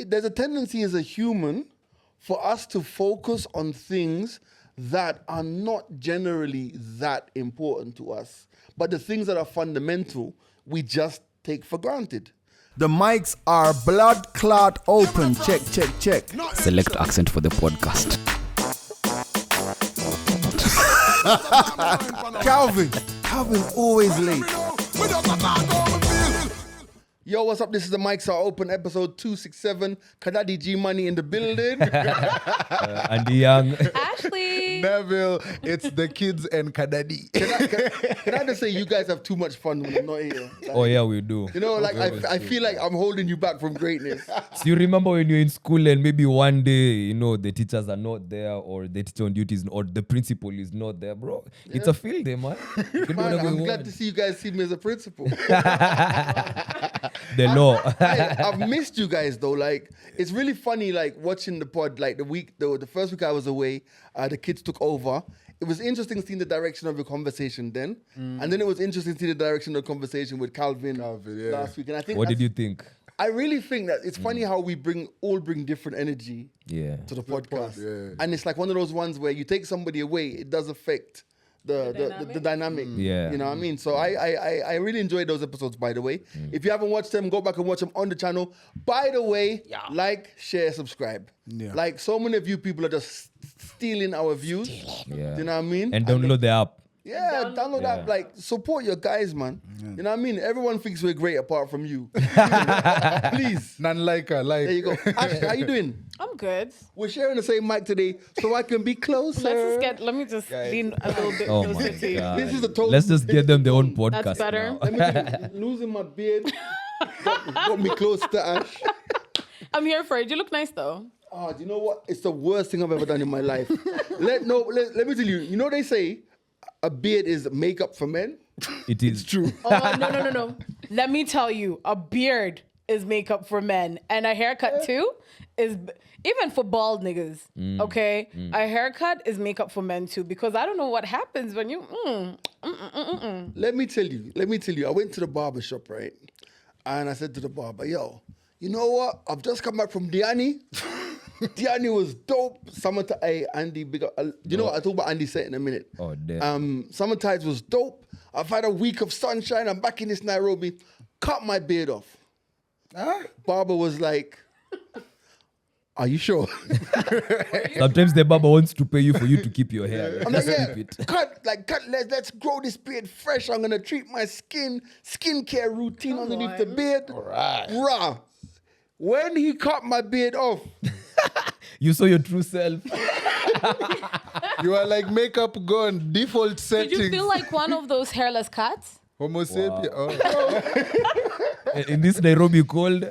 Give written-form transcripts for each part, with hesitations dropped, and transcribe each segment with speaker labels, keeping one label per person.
Speaker 1: there's a tendency as a human for us to focus on things that are not generally that important to us. But the things that are fundamental, we just take for granted.
Speaker 2: The mics are blood clot open. Check, check, check.
Speaker 3: Select accent for the podcast.
Speaker 2: Calvin always late.
Speaker 1: Yo, what's up? This is the Mics Are Open, episode 267. Kadadi G Money in the building.
Speaker 3: Andy Young.
Speaker 4: Ashley.
Speaker 2: Neville, it's the kids and Kadadi.
Speaker 1: Can I just say you guys have too much fun when I'm not here? Like,
Speaker 3: Oh yeah, we do.
Speaker 1: you know, like I feel like I'm holding you back from greatness.
Speaker 3: So you remember when you're in school and maybe one day, you know, the teachers are not there or the teacher on duty is or the principal is not there, bro. Yeah. It's a field day, man. You can do
Speaker 1: Man,
Speaker 3: whatever
Speaker 1: I'm
Speaker 3: you
Speaker 1: glad
Speaker 3: want.
Speaker 1: to see you guys see me as a principal.
Speaker 3: The law.
Speaker 1: I've missed you guys though. Like, it's really funny, like watching the pod. Like the first week I was away, the kids took over. It was interesting seeing the direction of the conversation then, and then it was interesting seeing the direction of the conversation with Calvin last week. And I think
Speaker 3: What did you think?
Speaker 1: I really think that it's funny how we all bring different energy to the podcast, and it's like one of those ones where you take somebody away, it does affect the dynamic.
Speaker 3: Yeah.
Speaker 1: You know what I mean? So I really enjoyed those episodes, by the way. If you haven't watched them, go back and watch them on the channel. By the way, like, share, subscribe.
Speaker 2: Yeah.
Speaker 1: Like, so many of you people are just stealing our views.
Speaker 3: Yeah.
Speaker 1: Do you know what I mean?
Speaker 3: And download the app.
Speaker 1: Yeah, download that. Like, support your guys, man. You know what I mean? Everyone thinks we're great apart from you. Please.
Speaker 2: None like her. Like.
Speaker 1: There you go. Ash, how you doing?
Speaker 4: I'm good.
Speaker 1: We're sharing the same mic today, so I can be closer.
Speaker 4: Let me just lean a little bit
Speaker 3: Oh my
Speaker 4: closer to you.
Speaker 3: God.
Speaker 1: This is the total.
Speaker 3: Let's just get them their own podcast.
Speaker 4: That's better.
Speaker 3: now.
Speaker 1: Let me tell you, losing my beard got me close to Ash.
Speaker 4: I'm here for it. You look nice though.
Speaker 1: Oh, do you know what? It's the worst thing I've ever done in my life. Let me tell you. You know they say a beard is makeup for men.
Speaker 3: It is
Speaker 1: True.
Speaker 4: Oh, no. Let me tell you, a beard is makeup for men. And a haircut too is, even for bald niggas, okay? A haircut is makeup for men too. Because I don't know what happens when you,
Speaker 1: Let me tell you. I went to the barber shop, right? And I said to the barber, yo, you know what? I've just come back from Diani. Diani was dope. Andy, big up. You know what? I'll talk about Andy's set in a minute.
Speaker 3: Oh, damn.
Speaker 1: Summer Tides was dope. I've had a week of sunshine. I'm back in this Nairobi. Cut my beard off. Barber was like, are you sure?
Speaker 3: Sometimes the barber wants to pay you for you to keep your hair.
Speaker 1: I'm like,
Speaker 3: Just
Speaker 1: yeah,
Speaker 3: keep it.
Speaker 1: cut, let's grow this beard fresh. I'm gonna treat my skincare routine underneath the beard. All right. Rah. When he cut my beard off,
Speaker 3: You saw your true self.
Speaker 2: You are like makeup gone. Default
Speaker 4: did
Speaker 2: settings.
Speaker 4: you feel like one of those hairless cats?
Speaker 2: Homo sapien. Oh.
Speaker 3: In this Nairobi cold.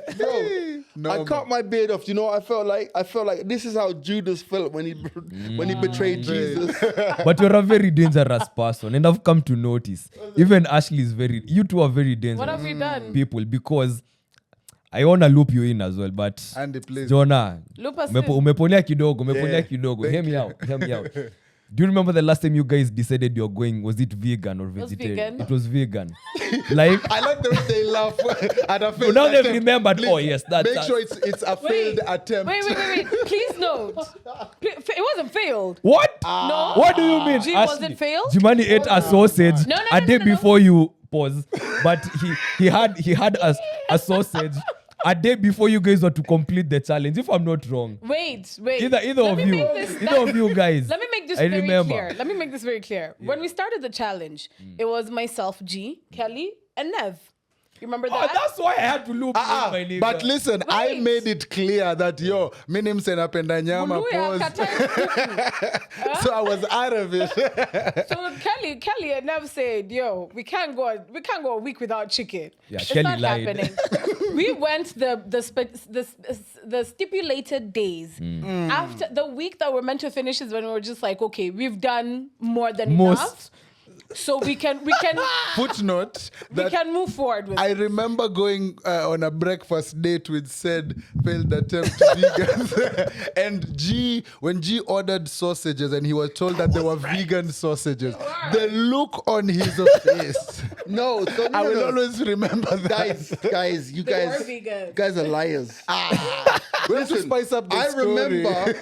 Speaker 2: No,
Speaker 1: I cut my beard off. You know, I felt like this is how Judas felt when he betrayed Jesus.
Speaker 3: But you're a very dangerous person. And I've come to notice. Even Ashley is you two are very dangerous
Speaker 4: What have you done?
Speaker 3: people because I want to loop you in as well, but
Speaker 2: Andy, please.
Speaker 3: Jonah,
Speaker 4: Loop us in.
Speaker 3: umeponea kidogo. Hear me out. Do you remember the last time you guys decided you're going? Was it vegan or vegetarian?
Speaker 4: vegan.
Speaker 3: It was vegan. Like,
Speaker 2: I like the way they laugh at a failed
Speaker 3: now they've
Speaker 2: attempt.
Speaker 3: remembered.
Speaker 2: Please,
Speaker 3: Oh yes, that's
Speaker 2: Make sure it's a failed attempt.
Speaker 4: Wait. Please note. It wasn't failed.
Speaker 3: What?
Speaker 4: No.
Speaker 3: What do you mean?
Speaker 4: G,
Speaker 3: Ashley?
Speaker 4: was it failed?
Speaker 3: Jimani ate a sausage
Speaker 4: No,
Speaker 3: a day
Speaker 4: no.
Speaker 3: before you pause, but he had a sausage a day before you guys were to complete the challenge. If I'm not wrong,
Speaker 4: Wait.
Speaker 3: either
Speaker 4: Let
Speaker 3: of
Speaker 4: me
Speaker 3: you,
Speaker 4: make this-
Speaker 3: either of you guys.
Speaker 4: Let me make this
Speaker 3: I
Speaker 4: very
Speaker 3: remember.
Speaker 4: clear. Let me make this very clear. When we started the challenge, it was myself, G, Kelly, and Nev. You remember
Speaker 3: Oh,
Speaker 4: that?
Speaker 3: that's why I had to look in my nigga.
Speaker 2: But listen, I
Speaker 4: Wait.
Speaker 2: made it clear that minim senapenda nyama
Speaker 4: Muluya,
Speaker 2: pause.
Speaker 4: Katai.
Speaker 2: So I was out of it.
Speaker 4: So Kelly and Nev said, "Yo, we can't go a week without chicken.
Speaker 3: Yeah,
Speaker 4: it's
Speaker 3: Kelly
Speaker 4: not
Speaker 3: lied.
Speaker 4: happening." We went the stipulated days. After the week that we're meant to finish is when we were just like, okay, we've done more than enough, so we can
Speaker 2: Footnote
Speaker 4: we
Speaker 2: that
Speaker 4: can move forward with
Speaker 2: I
Speaker 4: it.
Speaker 2: remember going on a breakfast date with said failed attempt vegans. And when G ordered sausages and he was told that they were vegan sausages, the look on his face.
Speaker 1: No,
Speaker 2: I will always remember that.
Speaker 1: guys, you
Speaker 4: They were
Speaker 1: guys,
Speaker 4: vegan.
Speaker 1: guys are liars.
Speaker 2: We have to spice up the
Speaker 1: I
Speaker 2: story.
Speaker 1: remember.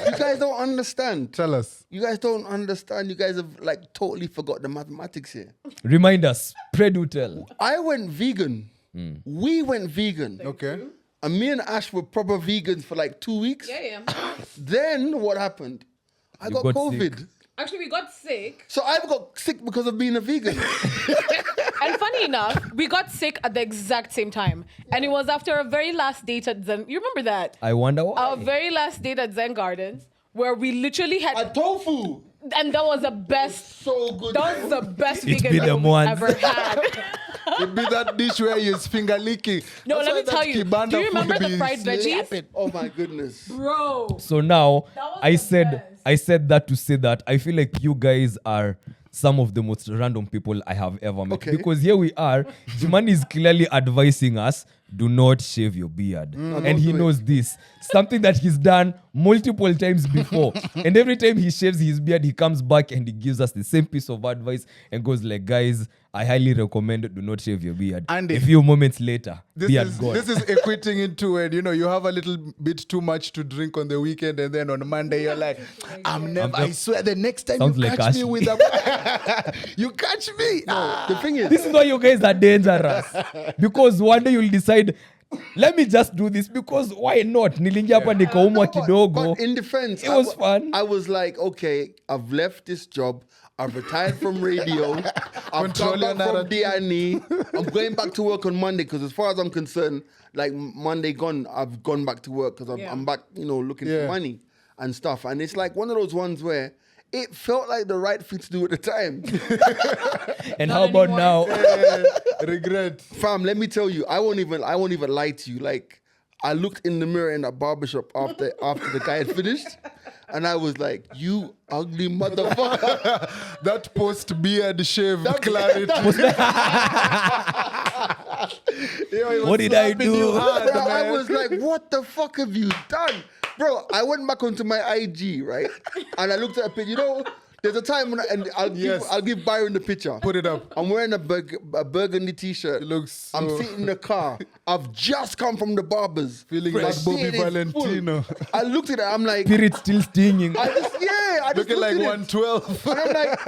Speaker 1: You guys don't understand.
Speaker 2: Tell us.
Speaker 1: You guys don't understand. You guys have like totally forgot the mathematics here.
Speaker 3: Remind us. Pray do tell.
Speaker 1: I went vegan. We went vegan.
Speaker 2: Okay.
Speaker 1: And me and Ash were proper vegans for like 2 weeks.
Speaker 4: Yeah.
Speaker 1: Then what happened? I got
Speaker 3: got
Speaker 1: COVID.
Speaker 3: sick.
Speaker 4: Actually, we got sick.
Speaker 1: So I got sick because of being a vegan.
Speaker 4: And funny enough, we got sick at the exact same time. And it was after our very last date at Zen. You remember that?
Speaker 3: I wonder why.
Speaker 4: Our very last date at Zen Gardens, where we literally had...
Speaker 1: A tofu.
Speaker 4: and that was the best...
Speaker 1: So good.
Speaker 4: That was the best
Speaker 3: It's
Speaker 4: vegan
Speaker 3: been
Speaker 4: meal
Speaker 3: a
Speaker 4: we
Speaker 3: month.
Speaker 4: ever had.
Speaker 2: It'd be that dish where you finger licking.
Speaker 4: No,
Speaker 2: That's
Speaker 4: let
Speaker 2: why
Speaker 4: me tell
Speaker 2: that
Speaker 4: you.
Speaker 2: kibanda
Speaker 4: Do you
Speaker 2: food
Speaker 4: remember the
Speaker 2: be
Speaker 4: fried veggies?
Speaker 2: slapping.
Speaker 1: Oh my goodness.
Speaker 4: Bro.
Speaker 3: So now
Speaker 4: That was
Speaker 3: I
Speaker 4: the
Speaker 3: said
Speaker 4: best.
Speaker 3: I said that to say that I feel like you guys are some of the most random people I have ever met.
Speaker 1: Okay.
Speaker 3: Because here we are, Jiman is clearly advising us, do not shave your beard. And he knows this. Something that he's done multiple times before. And every time he shaves his beard, he comes back and he gives us the same piece of advice and goes like, guys, I highly recommend do not shave your beard.
Speaker 2: And
Speaker 3: a few moments later, beard gone.
Speaker 2: This is equating into when you have a little bit too much to drink on the weekend, and then on Monday you're like, I swear the next time
Speaker 3: Sounds
Speaker 2: you
Speaker 3: like
Speaker 2: catch me
Speaker 3: Ashley.
Speaker 2: with a you catch me.
Speaker 1: The thing is,
Speaker 3: This is why you guys are dangerous. Because one day you'll decide, let me just do this because why not? Nilingia hapa nikaumwa kidogo.
Speaker 1: but in defense,
Speaker 3: It was fun.
Speaker 1: I was like, okay, I've left this job. I've retired from radio. I've
Speaker 2: Control
Speaker 1: come
Speaker 2: your
Speaker 1: back from
Speaker 2: narrative.
Speaker 1: DNE. I'm going back to work on Monday because as far as I'm concerned, like Monday gone, I've gone back to work because I'm back, looking for money and stuff. And it's like one of those ones where it felt like the right thing to do at the time.
Speaker 3: And
Speaker 4: Not
Speaker 3: how about
Speaker 4: anymore.
Speaker 3: now?
Speaker 2: Regret.
Speaker 1: Fam, let me tell you, I won't even lie to you. Like, I looked in the mirror in that barbershop after the guy had finished, and I was like, "You ugly motherfucker!"
Speaker 2: That post beard shave clarity.
Speaker 3: What did I do?
Speaker 1: Bro, I was like, "What the fuck have you done, bro?" I went back onto my IG, right, and I looked at a picture. There's a time when I'll give Byron the picture.
Speaker 2: Put it up.
Speaker 1: I'm wearing a burgundy t-shirt.
Speaker 2: It looks
Speaker 1: I'm
Speaker 2: so-
Speaker 1: sitting in the car. I've just come from the barbers.
Speaker 2: Feeling
Speaker 1: My
Speaker 2: like Bobby
Speaker 1: beard is full.
Speaker 2: Valentino.
Speaker 1: I looked at it. I'm like,
Speaker 3: Spirit still stinging.
Speaker 1: I just
Speaker 2: Looking
Speaker 1: looked
Speaker 2: like
Speaker 1: at it.
Speaker 2: 112.
Speaker 1: And I'm like,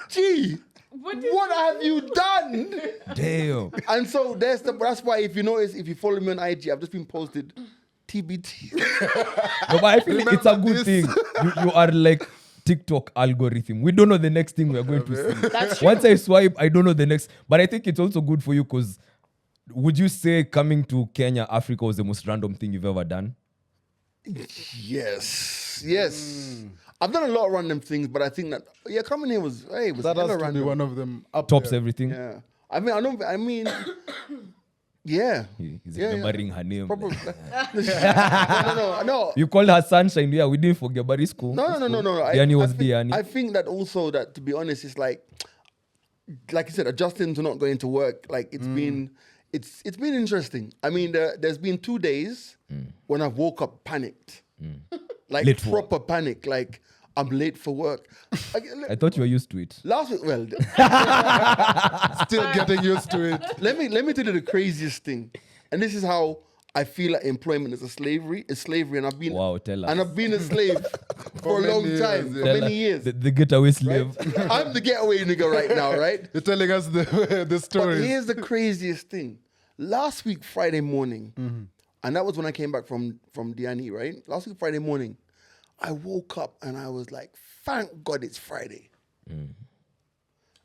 Speaker 1: gee, what have you done?
Speaker 3: Damn.
Speaker 1: And so that's why if you notice, if you follow me on IG, I've just been posted TBT.
Speaker 3: No, but I feel like it's a
Speaker 2: Remember
Speaker 3: good
Speaker 2: this?
Speaker 3: thing. You are like TikTok algorithm. We don't know the next thing we're going to see.
Speaker 4: That's true.
Speaker 3: Once I swipe, I don't know the next. But I think it's also good for you because would you say coming to Kenya, Africa was the most random thing you've ever done?
Speaker 1: Yes. I've done a lot of random things, but I think that coming here was
Speaker 2: That has
Speaker 1: hella
Speaker 2: to be
Speaker 1: random.
Speaker 2: one of them. Up
Speaker 3: Tops
Speaker 2: there.
Speaker 3: everything.
Speaker 1: Yeah. Yeah.
Speaker 3: He's
Speaker 1: Yeah,
Speaker 3: remembering her name.
Speaker 1: Probably. No.
Speaker 3: You called her Sunshine. Yeah, we didn't forget, but it's cool.
Speaker 1: No.
Speaker 3: Diani was Diani.
Speaker 1: I think that also that, to be honest, it's like you said, adjusting to not going to work. Like it's been interesting. I mean, there's been 2 days when I've woke up panicked, like
Speaker 3: Late for
Speaker 1: proper panic. Like I'm late for work.
Speaker 3: I thought you were used to it.
Speaker 1: Last week, well,
Speaker 2: Still getting used to it.
Speaker 1: let me tell you the craziest thing, and this is how I feel like employment is slavery, and I've been
Speaker 3: Wow, tell us.
Speaker 1: and I've been a slave for a long
Speaker 2: many
Speaker 1: time,
Speaker 2: years,
Speaker 1: for
Speaker 3: Tell
Speaker 1: many
Speaker 3: us.
Speaker 1: years.
Speaker 3: The getaway slave.
Speaker 1: I'm the getaway nigga right now, right?
Speaker 2: You're telling us the
Speaker 1: But
Speaker 2: story.
Speaker 1: here's the craziest thing. Last week, Friday morning, and that was when I came back from DNE, right? Last week, Friday morning, I woke up and I was like, thank God it's Friday.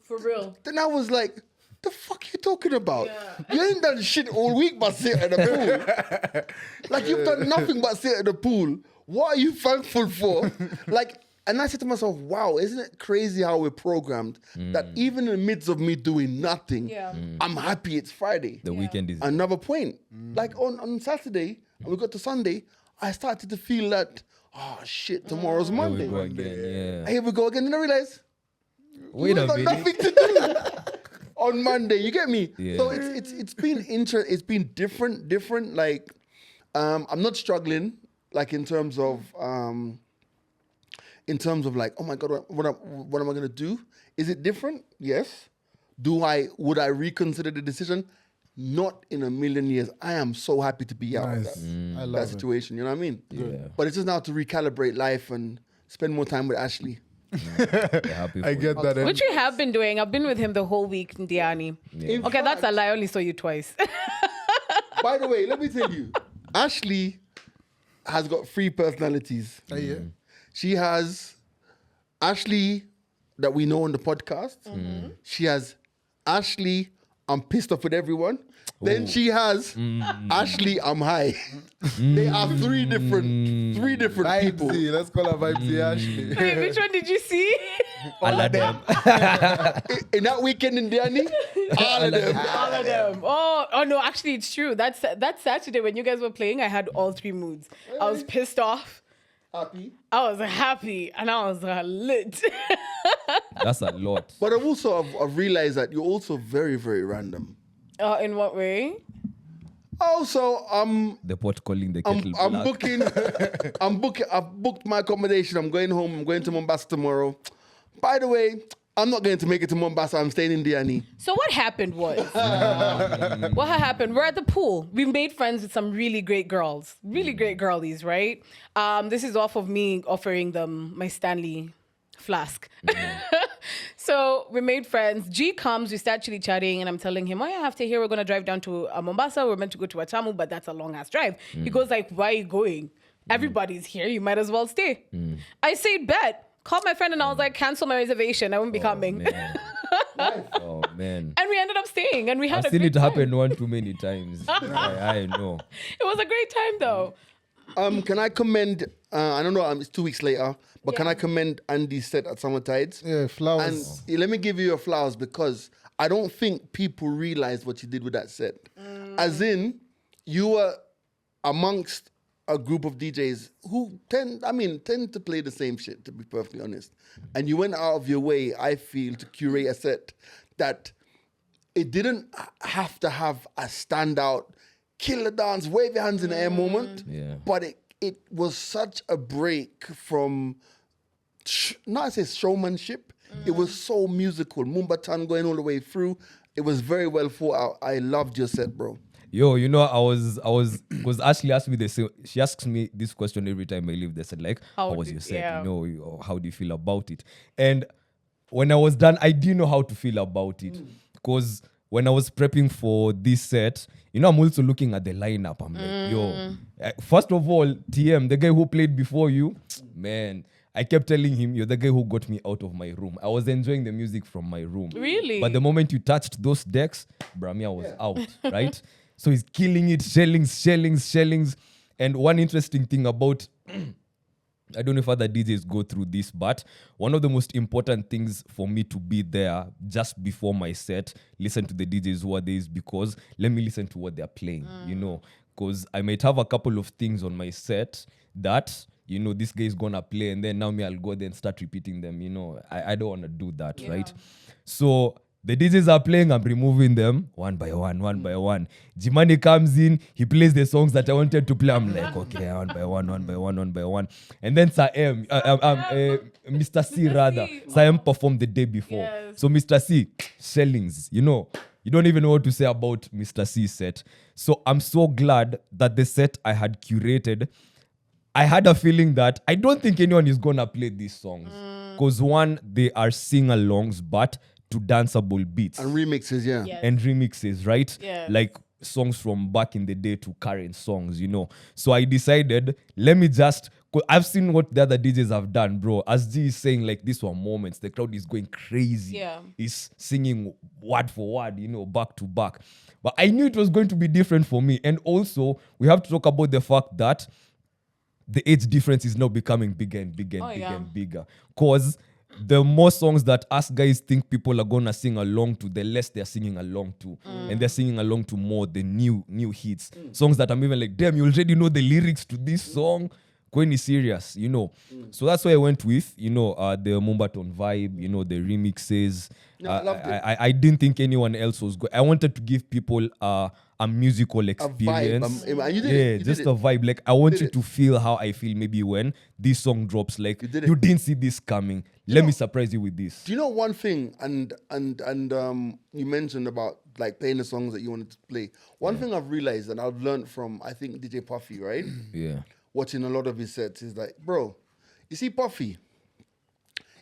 Speaker 4: For real.
Speaker 1: Then I was like, the fuck you talking about? You ain't done shit all week but sit at the pool. Like you've done nothing but sit at the pool. What are you thankful for? And I said to myself, wow, isn't it crazy how we're programmed that even in the midst of me doing nothing, I'm happy it's Friday.
Speaker 3: The weekend is.
Speaker 1: Another point, like on Saturday, and we got to Sunday, I started to feel that, oh shit, tomorrow's
Speaker 3: Here we
Speaker 1: Monday.
Speaker 3: go again. Yeah.
Speaker 1: Here we go again. And I realized,
Speaker 3: Wait a
Speaker 1: we've got
Speaker 3: minute.
Speaker 1: nothing to do on Monday. You get me?
Speaker 3: Yeah.
Speaker 1: So it's been it's been different. Like I'm not struggling. Like in terms of like, oh my God, what am I gonna do? Is it different? Yes. Would I reconsider the decision? not in a million years. I am so happy to be out of
Speaker 2: Nice.
Speaker 1: that,
Speaker 2: I love
Speaker 1: that
Speaker 2: it.
Speaker 1: situation. You know what I mean?
Speaker 3: Yeah.
Speaker 1: But it's just now to recalibrate life and spend more time with Ashley.
Speaker 3: We're happy
Speaker 2: I
Speaker 3: for
Speaker 2: get that.
Speaker 4: Which we have been doing. I've been with him the whole week, Diani.
Speaker 1: In
Speaker 4: Okay, that's a
Speaker 1: fact,
Speaker 4: lie. I only saw you twice.
Speaker 1: by the way, let me tell you, Ashley has got 3 personalities.
Speaker 2: Yeah.
Speaker 1: She has Ashley that we know on the podcast. She has Ashley, I'm pissed off with everyone. Then she has Ashley, I'm high. They are 3 different people.
Speaker 2: Vibesy. Let's call her Vibesy Ashley.
Speaker 4: Wait, which one did you see?
Speaker 3: all of them.
Speaker 1: In that weekend in Diani, all of them.
Speaker 4: All of them. Oh no, actually it's true. That's Saturday when you guys were playing, I had all 3 moods. I was pissed off,
Speaker 1: Happy.
Speaker 4: I was happy, and I was lit.
Speaker 3: That's a lot.
Speaker 1: But I've realized that you're also very, very random.
Speaker 4: In what way?
Speaker 1: Also,
Speaker 3: The pot calling the kettle black.
Speaker 1: I've booked my accommodation. I'm going home. I'm going to Mombasa tomorrow. By the way, I'm not going to make it to Mombasa. I'm staying in Diani.
Speaker 4: So what happened was, what happened? We're at the pool. We made friends with some really great girls, really great girlies, right? This is off of me offering them my Stanley flask. So we made friends. G comes, we start chitty chatting, and I'm telling him, oh yeah, after here we're gonna drive down to Mombasa. We're meant to go to Watamu, but that's a long ass drive. He goes like, why are you going? Everybody's here. You might as well stay. I said, bet. Called my friend and I was like, cancel my reservation. I won't be coming.
Speaker 3: Man. Oh man.
Speaker 4: And we ended up staying, and we had
Speaker 3: I've
Speaker 4: a
Speaker 3: seen
Speaker 4: great
Speaker 3: it
Speaker 4: time.
Speaker 3: happen one too many times. I know.
Speaker 4: It was a great time though.
Speaker 1: Can I commend? I don't know. It's 2 weeks later, but can I commend Andy's set at Summer Tides?
Speaker 2: Yeah,
Speaker 1: And
Speaker 2: flowers.
Speaker 1: let me give you your flowers because I don't think people realize what you did with that set. As in, you were amongst a group of DJs who tend to play the same shit, to be perfectly honest. And you went out of your way, I feel, to curate a set that it didn't have to have a standout, killer dance, wave your hands in the air moment.
Speaker 3: Yeah.
Speaker 1: But it was such a break from, not say showmanship, it was so musical. Mumbatan going all the way through. It was very well thought out. I loved your set, bro.
Speaker 3: Yo, you know, I was because Ashley asked me this. She asks me this question every time I leave. They said like, how was your set?
Speaker 4: yeah.
Speaker 3: You know, or how do you feel about it? And when I was done, I didn't know how to feel about it because when I was prepping for this set, you know, I'm also looking at the lineup. I'm like, yo, first of all, TM, the guy who played before you, man. I kept telling him, you're the guy who got me out of my room. I was enjoying the music from my room.
Speaker 4: Really?
Speaker 3: But the moment you touched those decks, Bramia was out, right? So he's killing it, shellings. And one interesting thing about, I don't know if other DJs go through this, but one of the most important things for me to be there just before my set, listen to the DJs who are there, is because let me listen to what they're playing, you know, because I might have a couple of things on my set that, you know, this guy is gonna play, and then now me, I'll go there and start repeating them, you know. I don't want to do that, right? So the DJs are playing, I'm removing them one by one. Jimani comes in, he plays the songs that I wanted to play. I'm like, okay, one by one. And then Mr. C rather. Saem performed the day before.
Speaker 4: Yes.
Speaker 3: So Mr. C, shellings, you know. You don't even know what to say about Mr. C's set. So I'm so glad that the set I had curated, I had a feeling that I don't think anyone is gonna play these songs. Because one, they are sing-alongs, but to danceable beats
Speaker 1: And remixes, yeah.
Speaker 4: Yes.
Speaker 3: and remixes, right?
Speaker 4: Yeah.
Speaker 3: Like songs from back in the day to current songs, you know. So I decided, let me just, 'cause I've seen what the other DJs have done, bro. As G is saying, like, these were moments. The crowd is going crazy.
Speaker 4: Yeah.
Speaker 3: He's singing word for word, you know, back to back. But I knew it was going to be different for me. And also, we have to talk about the fact that the age difference is now becoming bigger and bigger and bigger and bigger. Because the more songs that us guys think people are gonna sing along to, the less they're singing along to. And they're singing along to more the new hits. Songs that I'm even like, damn, you already know the lyrics to this song. Kweni serious, you know. So that's why I went with, you know, the Mumbaton vibe, you know, the remixes.
Speaker 1: No, I loved it.
Speaker 3: I didn't think anyone else was good. I wanted to give people a musical experience.
Speaker 1: And you did
Speaker 3: Yeah,
Speaker 1: it. You
Speaker 3: just
Speaker 1: did
Speaker 3: a
Speaker 1: it.
Speaker 3: you like I want
Speaker 1: did
Speaker 3: you
Speaker 1: it.
Speaker 3: to feel how I feel maybe when this song drops. Like
Speaker 1: You did it.
Speaker 3: you didn't see this coming. Let me surprise you with this.
Speaker 1: Do you know one thing? And you mentioned about like playing the songs that you wanted to play. One thing I've realized and I've learned from I think DJ Puffy, right?
Speaker 3: Yeah.
Speaker 1: Watching a lot of his sets is like, bro, you see Puffy,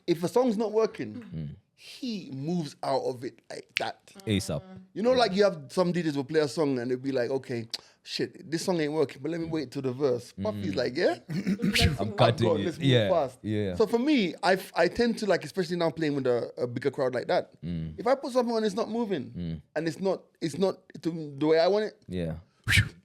Speaker 1: if a song's not working, he moves out of it like that.
Speaker 3: ASAP.
Speaker 1: You know, like you have some DJs will play a song and they'll be like, okay, shit, this song ain't working, but let me wait till the verse. Puffy's like, yeah,
Speaker 3: I'm cutting
Speaker 1: God,
Speaker 3: it.
Speaker 1: let's move
Speaker 3: Yeah.
Speaker 1: fast.
Speaker 3: Yeah.
Speaker 1: So for me, I tend to like, especially now playing with a bigger crowd like that. If I put something on, it's not moving, and it's not the way I want it.
Speaker 3: Yeah.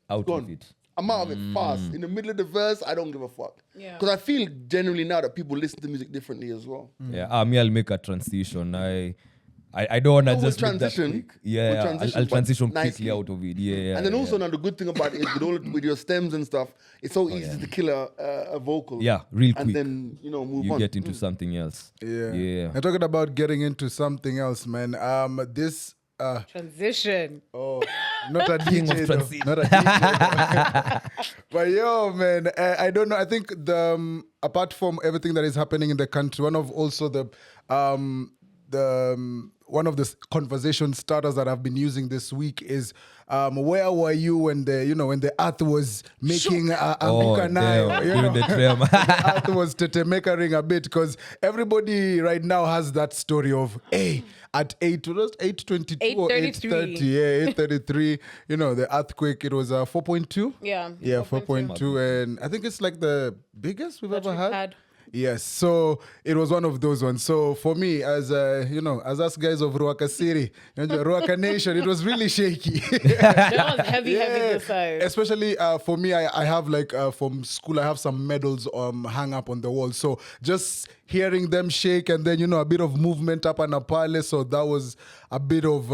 Speaker 3: Out
Speaker 1: Gone.
Speaker 3: of it.
Speaker 1: I'm out of it fast. In the middle of the verse, I don't give a fuck.
Speaker 4: Yeah.
Speaker 1: Because I feel generally now that people listen to music differently as well.
Speaker 3: Yeah. Me, I'll make a transition. I don't wanna
Speaker 1: we'll
Speaker 3: just make that
Speaker 1: transition.
Speaker 3: quick. Yeah.
Speaker 1: We'll
Speaker 3: I'll
Speaker 1: transition,
Speaker 3: transition
Speaker 1: but
Speaker 3: quickly
Speaker 1: nicely.
Speaker 3: out of it. Yeah.
Speaker 1: And then also now the good thing about it is with your stems and stuff, it's so easy to kill a vocal.
Speaker 3: Yeah, real quick.
Speaker 1: And then, move
Speaker 3: You
Speaker 1: on.
Speaker 3: get into something else.
Speaker 2: Yeah.
Speaker 3: Yeah.
Speaker 2: And talking about getting into something else, man. This
Speaker 4: Transition.
Speaker 2: not a
Speaker 3: King
Speaker 2: DJ,
Speaker 3: of
Speaker 2: though.
Speaker 3: transition.
Speaker 2: Not a DJ. But yo, man, I don't know. I think apart from everything that is happening in the country, one of also the one of the conversation starters that I've been using this week is where were you when the earth was making a
Speaker 3: damn. During the tremor.
Speaker 2: the earth was tetemekering a bit, because everybody right now has that story of at 8:22 or 8:30, 8:33, the earthquake, it was 4.2.
Speaker 4: Yeah.
Speaker 2: Yeah, 4.2, and I think it's like the biggest we've ever had. Yes, so it was one of those ones. So for me, as as us guys of Ruaka City, Ruaka Nation, it was really shaky.
Speaker 4: That was heavy this side.
Speaker 2: Especially for me, I have like from school, I have some medals hang up on the wall. So just hearing them shake and then a bit of movement up and apale. So that was a bit of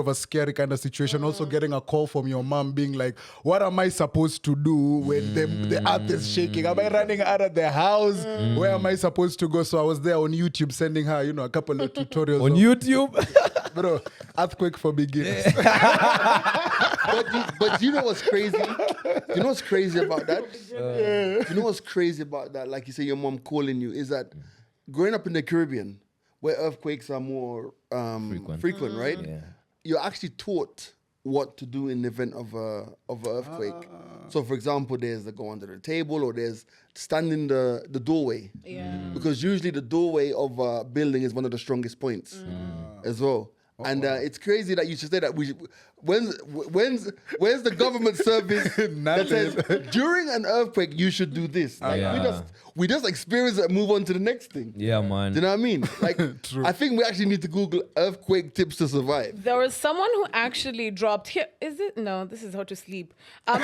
Speaker 2: a scary kind of situation. Also getting a call from your mom being like, "What am I supposed to do when the earth is shaking? Am I running out of the house? Where am I supposed to go?" So I was there on YouTube sending her, a couple of tutorials
Speaker 3: On YouTube?
Speaker 2: Bro, earthquake for beginners.
Speaker 1: But you know what's crazy? You know what's crazy about that? You know what's crazy about that? Like you say, your mom calling you, is that growing up in the Caribbean, where earthquakes are more frequent, right?
Speaker 3: Yeah.
Speaker 1: You're actually taught what to do in the event of an earthquake. So, for example, there's the go under the table, or there's stand in the doorway.
Speaker 4: Yeah.
Speaker 1: Because usually the doorway of a building is one of the strongest points as well. And it's crazy that you should say that. When's the government service that says during an earthquake you should do this? Like, we just experience it and move on to the next thing.
Speaker 3: Yeah, man.
Speaker 1: Do you know what I mean? Like, I think we actually need to Google earthquake tips to survive.
Speaker 4: There was someone who actually dropped here. Is it? No, this is how to sleep.
Speaker 2: Hey,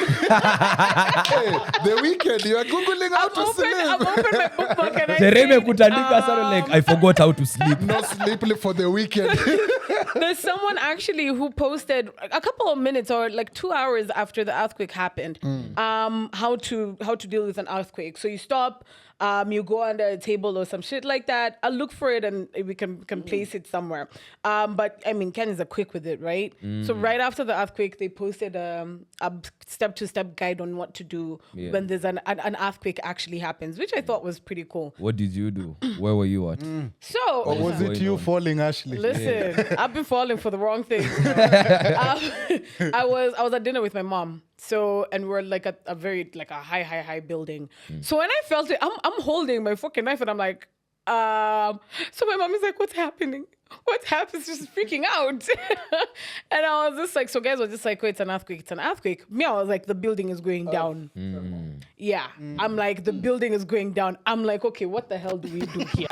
Speaker 2: the weekend, you are Googling how to
Speaker 4: I've
Speaker 2: sleep.
Speaker 4: opened my bookmark and I
Speaker 3: Jereme
Speaker 4: said,
Speaker 3: kutandika sana like, I forgot how to sleep.
Speaker 2: No sleep for the weekend.
Speaker 4: there's someone actually who posted a couple of minutes or like 2 hours after the earthquake happened, how to deal with an earthquake. So you stop, you go under a table or some shit like that. I'll look for it and we can place it somewhere. But I mean, Ken is quick with it, right? So right after the earthquake, they posted a step-to-step guide on what to do when there's an earthquake actually happens, which I thought was pretty cool.
Speaker 3: What did you do? Where were you at?
Speaker 4: So
Speaker 2: Or was it you falling, Ashley?
Speaker 4: listen, I've been falling for the wrong thing. I was at dinner with my mom. So, and we're like at a very, like a high building. So when I felt it, I'm holding my fucking knife and I'm like, so my mom is like, what's happening? What happens? Just freaking out. And I was just like, so guys were just like, oh, it's an earthquake. It's an earthquake. Me, I was like, the building is going down. Yeah. I'm like, the building is going down. I'm like, okay, what the hell do we do here?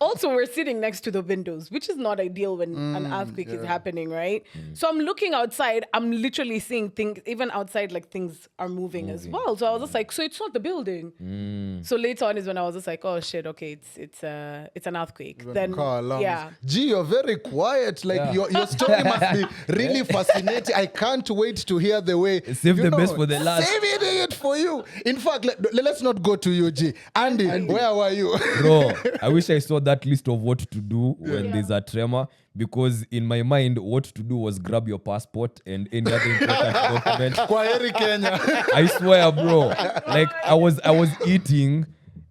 Speaker 4: Also, we're sitting next to the windows, which is not ideal when an earthquake is happening, right? So I'm looking outside. I'm literally seeing things, even outside, like things are moving as well. So I was just like, so it's not the building. So later on is when I was just like, oh shit, okay, it's an earthquake. Then
Speaker 2: Car alarms.
Speaker 4: yeah.
Speaker 2: Gee, you're very quiet. Like your story must be really fascinating. I can't wait to hear the way.
Speaker 3: Save the best for the last.
Speaker 2: Saving it for you. In fact, let's not go to you, G. Andy, where were you?
Speaker 3: Bro, I wish I saw that list of what to do when there's a tremor, because in my mind, what to do was grab your passport and any other important document.
Speaker 2: Kwaheri Kenya.
Speaker 3: I swear, bro. Like I was eating,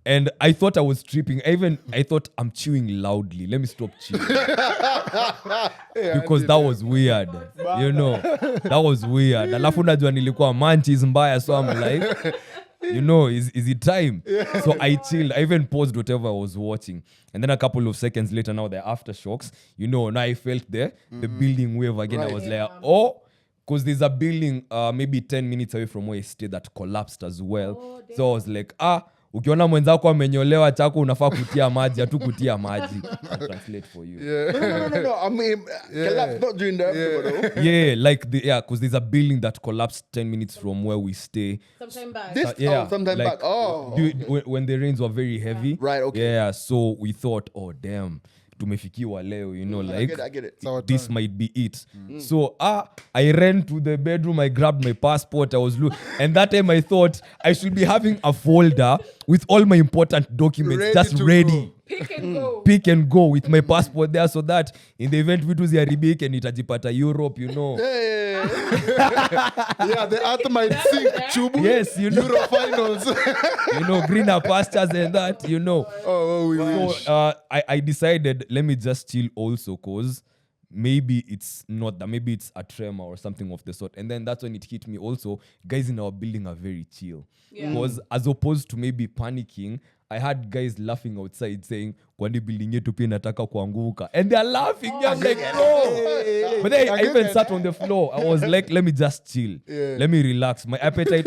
Speaker 3: And I thought I was tripping. I thought I'm chewing loudly. Let me stop chewing. Because that was weird. You know, that was weird. Alafu najua nilikuwa manchis mbaya, so I'm like, you know, is it time? So I chilled. I even paused whatever I was watching. And then a couple of seconds later, now the aftershocks, you know, now I felt the building wave again. I was like, oh, because there's a building maybe 10 minutes away from where I stayed that collapsed as well. So I was like, ukiona mwenzako amenyolewa chako unafaa kutia maji, hatu kutia maji. I'll translate for you.
Speaker 1: No. I mean, collapse not during the episode, though.
Speaker 3: Yeah, because there's a building that collapsed 10 minutes from where we stay.
Speaker 4: Sometime back.
Speaker 1: Sometime back. Oh.
Speaker 3: When the rains were very heavy.
Speaker 1: Right, okay.
Speaker 3: Yeah, so we thought, oh, damn. Tumefikiwa leo, you know, like
Speaker 1: I get it.
Speaker 3: this might be it. So I ran to the bedroom, I grabbed my passport, and that time I thought I should be having a folder with all my important documents ready. Pick and go with my passport there, so that in the event vitu ziharibike nitajipata Europe, you know.
Speaker 2: Yeah, the earth might sink. Chubu.
Speaker 3: Yes, you know.
Speaker 2: Euro finals.
Speaker 3: You know, greener pastures and that, you know.
Speaker 2: We wish.
Speaker 3: So I decided, let me just chill also, cause maybe it's not that, maybe it's a tremor or something of the sort. And then that's when it hit me also, guys in our building are very chill. Because as opposed to maybe panicking, I had guys laughing outside saying, kwani building yetu pia inataka kuanguka. And they're laughing. I'm like, bro. But then I even sat on the floor. I was like, let me just chill. Let me relax. My appetite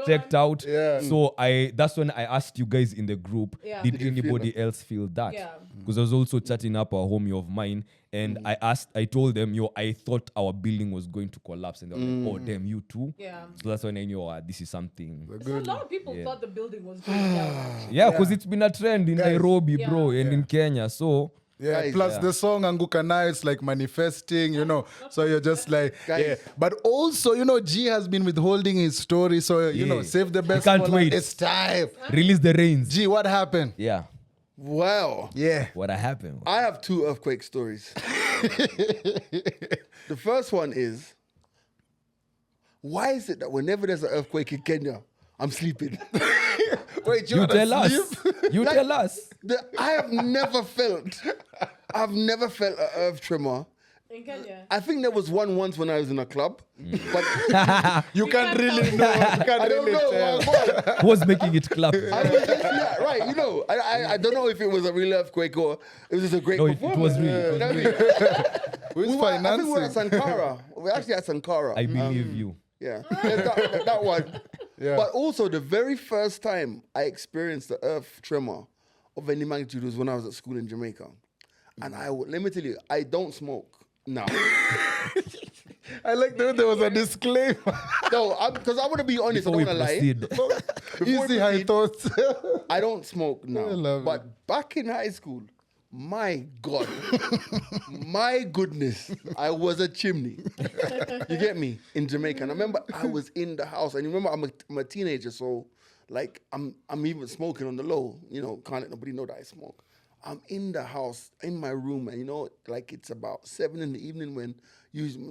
Speaker 3: checked out. So that's when I asked you guys in the group, did anybody else feel that? Because I was also chatting up a homie of mine. And I told them, I thought our building was going to collapse. And they were like, oh, damn, you too?
Speaker 4: Yeah.
Speaker 3: So that's when I knew, this is something.
Speaker 4: So a lot of people thought the building was going down.
Speaker 3: Yeah, because it's been a trend in Nairobi, bro, and in Kenya. So
Speaker 2: yeah,
Speaker 1: Guys,
Speaker 2: plus the song Anguka Now, it's like manifesting, you know. So you're just like, But also, you know, G has been withholding his story. So, you know, save the best
Speaker 3: can't
Speaker 2: for
Speaker 3: wait.
Speaker 2: It's time.
Speaker 3: release the rains.
Speaker 2: G, what happened?
Speaker 3: Yeah.
Speaker 1: Wow.
Speaker 2: Yeah.
Speaker 3: What happened?
Speaker 1: I have 2 earthquake stories. The first one is, why is it that whenever there's an earthquake in Kenya, I'm sleeping?
Speaker 2: Wait,
Speaker 3: You tell us. You
Speaker 1: Like,
Speaker 3: tell us.
Speaker 1: I've never felt an earth tremor.
Speaker 4: In Kenya.
Speaker 1: I think there was one once when I was in a club, but
Speaker 2: You can't really know. You can't
Speaker 1: I don't
Speaker 2: really
Speaker 1: know.
Speaker 2: tell.
Speaker 3: Who was making it clap?
Speaker 1: Yeah, right. You know, I don't know if it was a real earthquake or it was just a great
Speaker 3: No, it
Speaker 1: performance.
Speaker 3: was real. It was real.
Speaker 2: Who's
Speaker 1: I think we were at
Speaker 2: financing?
Speaker 1: Sankara. We're actually at Sankara.
Speaker 3: I believe you.
Speaker 1: Yeah, there's that one.
Speaker 2: Yeah.
Speaker 1: But also, the very first time I experienced the earth tremor of any magnitude was when I was at school in Jamaica. And let me tell you, I don't smoke now.
Speaker 2: I like that there was a disclaimer.
Speaker 1: No, because I want to be honest,
Speaker 3: Before
Speaker 1: I
Speaker 3: we
Speaker 1: don't want to lie.
Speaker 3: proceed.
Speaker 1: Before we
Speaker 2: Easy high
Speaker 1: proceed,
Speaker 2: thoughts.
Speaker 1: I don't smoke now.
Speaker 2: I love
Speaker 1: but back in high school, my God, my goodness, I was a chimney. You get me? In Jamaica. And I remember I was in the house, and you remember I'm a teenager, so like I'm even smoking on the low. You know, can't let nobody know that I smoke. I'm in the house, in my room, and you know, like it's about 7 p.m. when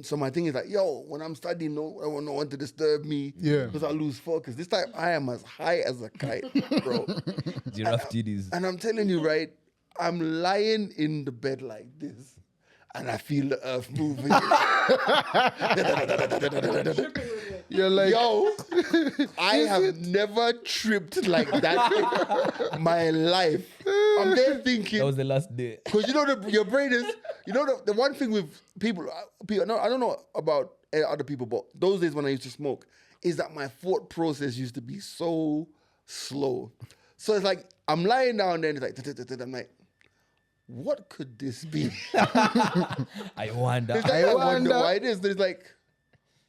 Speaker 1: so my thing is like, yo, when I'm studying, I want no one to disturb me.
Speaker 2: Yeah.
Speaker 1: Because I lose focus. This time I am as high as a kite, bro.
Speaker 3: Giraffe titties.
Speaker 1: And I'm telling you, right, I'm lying in the bed like this, and I feel the earth moving.
Speaker 2: You're like,
Speaker 1: Yo, I have never tripped like that in my life. I'm there thinking,
Speaker 3: That was the last day.
Speaker 1: because you know your brain is, you know the one thing with people, no, I don't know about other people, but those days when I used to smoke, is that my thought process used to be so slow. So it's like I'm lying down there and it's like, I'm like, what could this be?
Speaker 3: I wonder.
Speaker 1: It's like, I wonder why it is. There's like,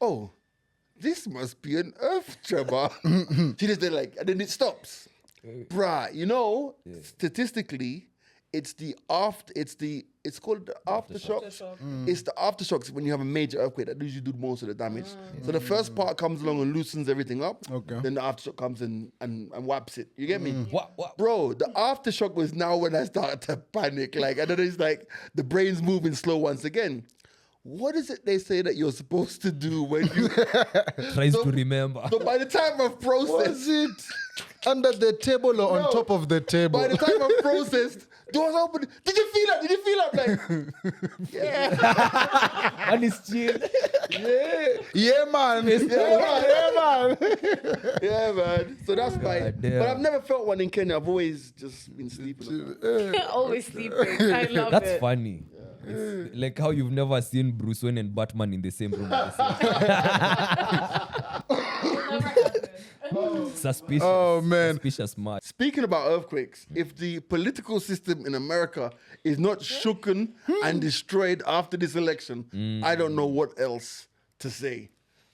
Speaker 1: oh, this must be an earth tremor. She just did like, and then it stops. Bruh, you know, statistically, it's called the aftershocks. It's the aftershocks when you have a major earthquake that usually do most of the damage. So the first part comes along and loosens everything up.
Speaker 2: Okay.
Speaker 1: Then the aftershock comes in and whaps it. You get me?
Speaker 3: What?
Speaker 1: Bro, the aftershock was now when I started to panic. Like, and then it's like the brain's moving slow once again. What is it they say that you're supposed to do when you
Speaker 3: Tries to remember.
Speaker 1: So by the time I've processed it,
Speaker 2: Under the table or on
Speaker 1: No.
Speaker 2: top of the table?
Speaker 1: By the time I'm processed, doors open. Did you feel that? Did you feel that? Like, yeah,
Speaker 3: And it's chill.
Speaker 2: yeah, man. Yeah, man.
Speaker 1: yeah, man. So that's fine.
Speaker 3: damn.
Speaker 1: But I've never felt one in Kenya. I've always just been sleeping.
Speaker 4: Always sleeping. I love
Speaker 3: That's
Speaker 4: it.
Speaker 3: funny. It's like how you've never seen Bruce Wayne and Batman in the same room. At the same time. Suspicious.
Speaker 2: Oh, man.
Speaker 3: Suspicious much.
Speaker 1: Speaking about earthquakes, if the political system in America is not shooken and destroyed after this election, I don't know what else to say.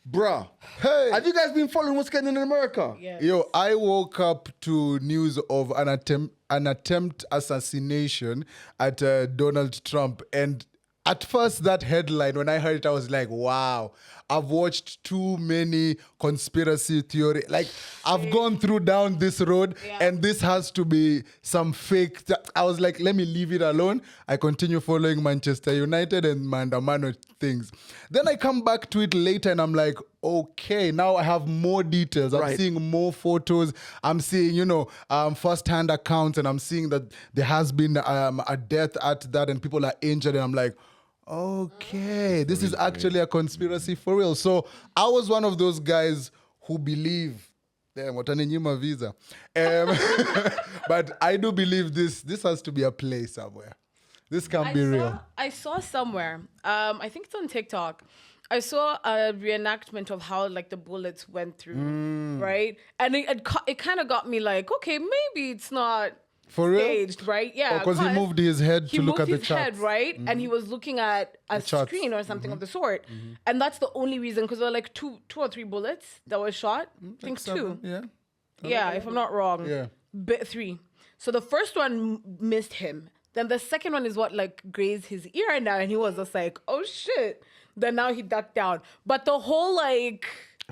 Speaker 1: Bruh,
Speaker 2: Hey.
Speaker 1: have you guys been following what's going on in America?
Speaker 4: Yes.
Speaker 2: Yo, I woke up to news of an attempt assassination at Donald Trump, and at first that headline, when I heard it, I was like, wow, I've watched too many conspiracy theory. Like, I've gone down this road, and this has to be some fake. I was like, let me leave it alone. I continue following Manchester United and Mandamano things. Then I come back to it later, and I'm like, okay, now I have more details. I'm
Speaker 1: Right.
Speaker 2: seeing more photos. I'm seeing, first-hand accounts, and I'm seeing that there has been a death at that, and people are injured, and I'm like, okay, this is actually a conspiracy for real. So I was one of those guys who believe, damn, what an visa. But I do believe this has to be a play somewhere. This can't be real.
Speaker 4: I saw somewhere, I think it's on TikTok, I saw a reenactment of how like the bullets went through, right? And it kind of got me like, okay, maybe it's not
Speaker 2: For real?
Speaker 4: staged, right? Yeah.
Speaker 2: Because he moved his head
Speaker 4: He
Speaker 2: to look
Speaker 4: moved
Speaker 2: at the
Speaker 4: his
Speaker 2: charts.
Speaker 4: head, right? And he was looking at a
Speaker 2: charts.
Speaker 4: screen or something of the sort. And that's the only reason, because there were like two or three bullets that were shot. I think two.
Speaker 2: Yeah.
Speaker 4: Yeah, if I'm not wrong.
Speaker 2: Yeah.
Speaker 4: Three. So the first one missed him. Then the second one is what like grazed his ear now, and he was just like, "Oh shit!" Then now he ducked down. But the whole like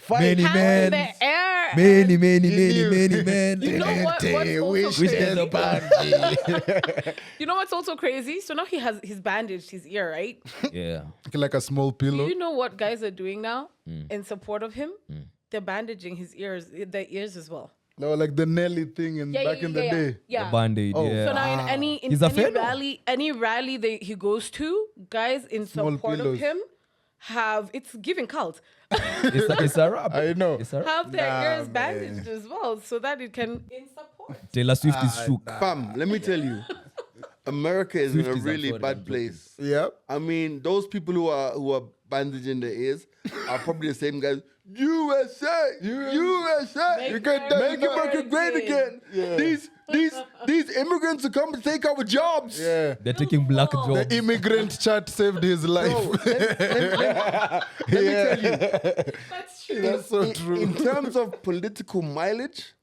Speaker 3: Many
Speaker 4: hands
Speaker 3: men.
Speaker 4: in the air.
Speaker 3: Many,
Speaker 4: and-
Speaker 3: many,
Speaker 2: You
Speaker 3: many,
Speaker 2: knew.
Speaker 3: many men.
Speaker 4: You know what's also
Speaker 2: Wish
Speaker 4: crazy?
Speaker 2: them the band.
Speaker 4: You know what's also crazy? So now he's bandaged his ear, right?
Speaker 3: Yeah.
Speaker 2: Like a small
Speaker 4: Do
Speaker 2: pillow.
Speaker 4: you know what guys are doing now in support of him? They're bandaging his ears, their ears as well.
Speaker 2: No, like the Nelly thing back in the day.
Speaker 4: Yeah.
Speaker 3: The band-aid,
Speaker 2: Oh.
Speaker 3: yeah.
Speaker 4: So now in any
Speaker 3: He's a fan?
Speaker 4: any rally he goes to, guys in
Speaker 2: Small
Speaker 4: support
Speaker 2: pillows.
Speaker 4: of him it's giving cult.
Speaker 3: It's a rap.
Speaker 2: I know.
Speaker 3: It's a rap.
Speaker 4: Have their
Speaker 2: Nah,
Speaker 4: ears bandaged as well, so that it can in support.
Speaker 3: Taylor Swift is shook.
Speaker 1: Fam, let me tell you, America is in a
Speaker 3: 50s, I'm
Speaker 1: really
Speaker 3: sorry,
Speaker 1: bad
Speaker 3: I'm
Speaker 1: place.
Speaker 2: Yeah.
Speaker 1: I mean, those people who are bandaging their ears are probably the same guys. USA, USA,
Speaker 2: You can
Speaker 1: make America great again. These immigrants are coming to take our jobs.
Speaker 2: Yeah.
Speaker 3: They're taking black jobs.
Speaker 2: The immigrant chat saved his life.
Speaker 1: Bro, let me tell you,
Speaker 4: That's true.
Speaker 2: That's so true.
Speaker 1: in terms of political mileage,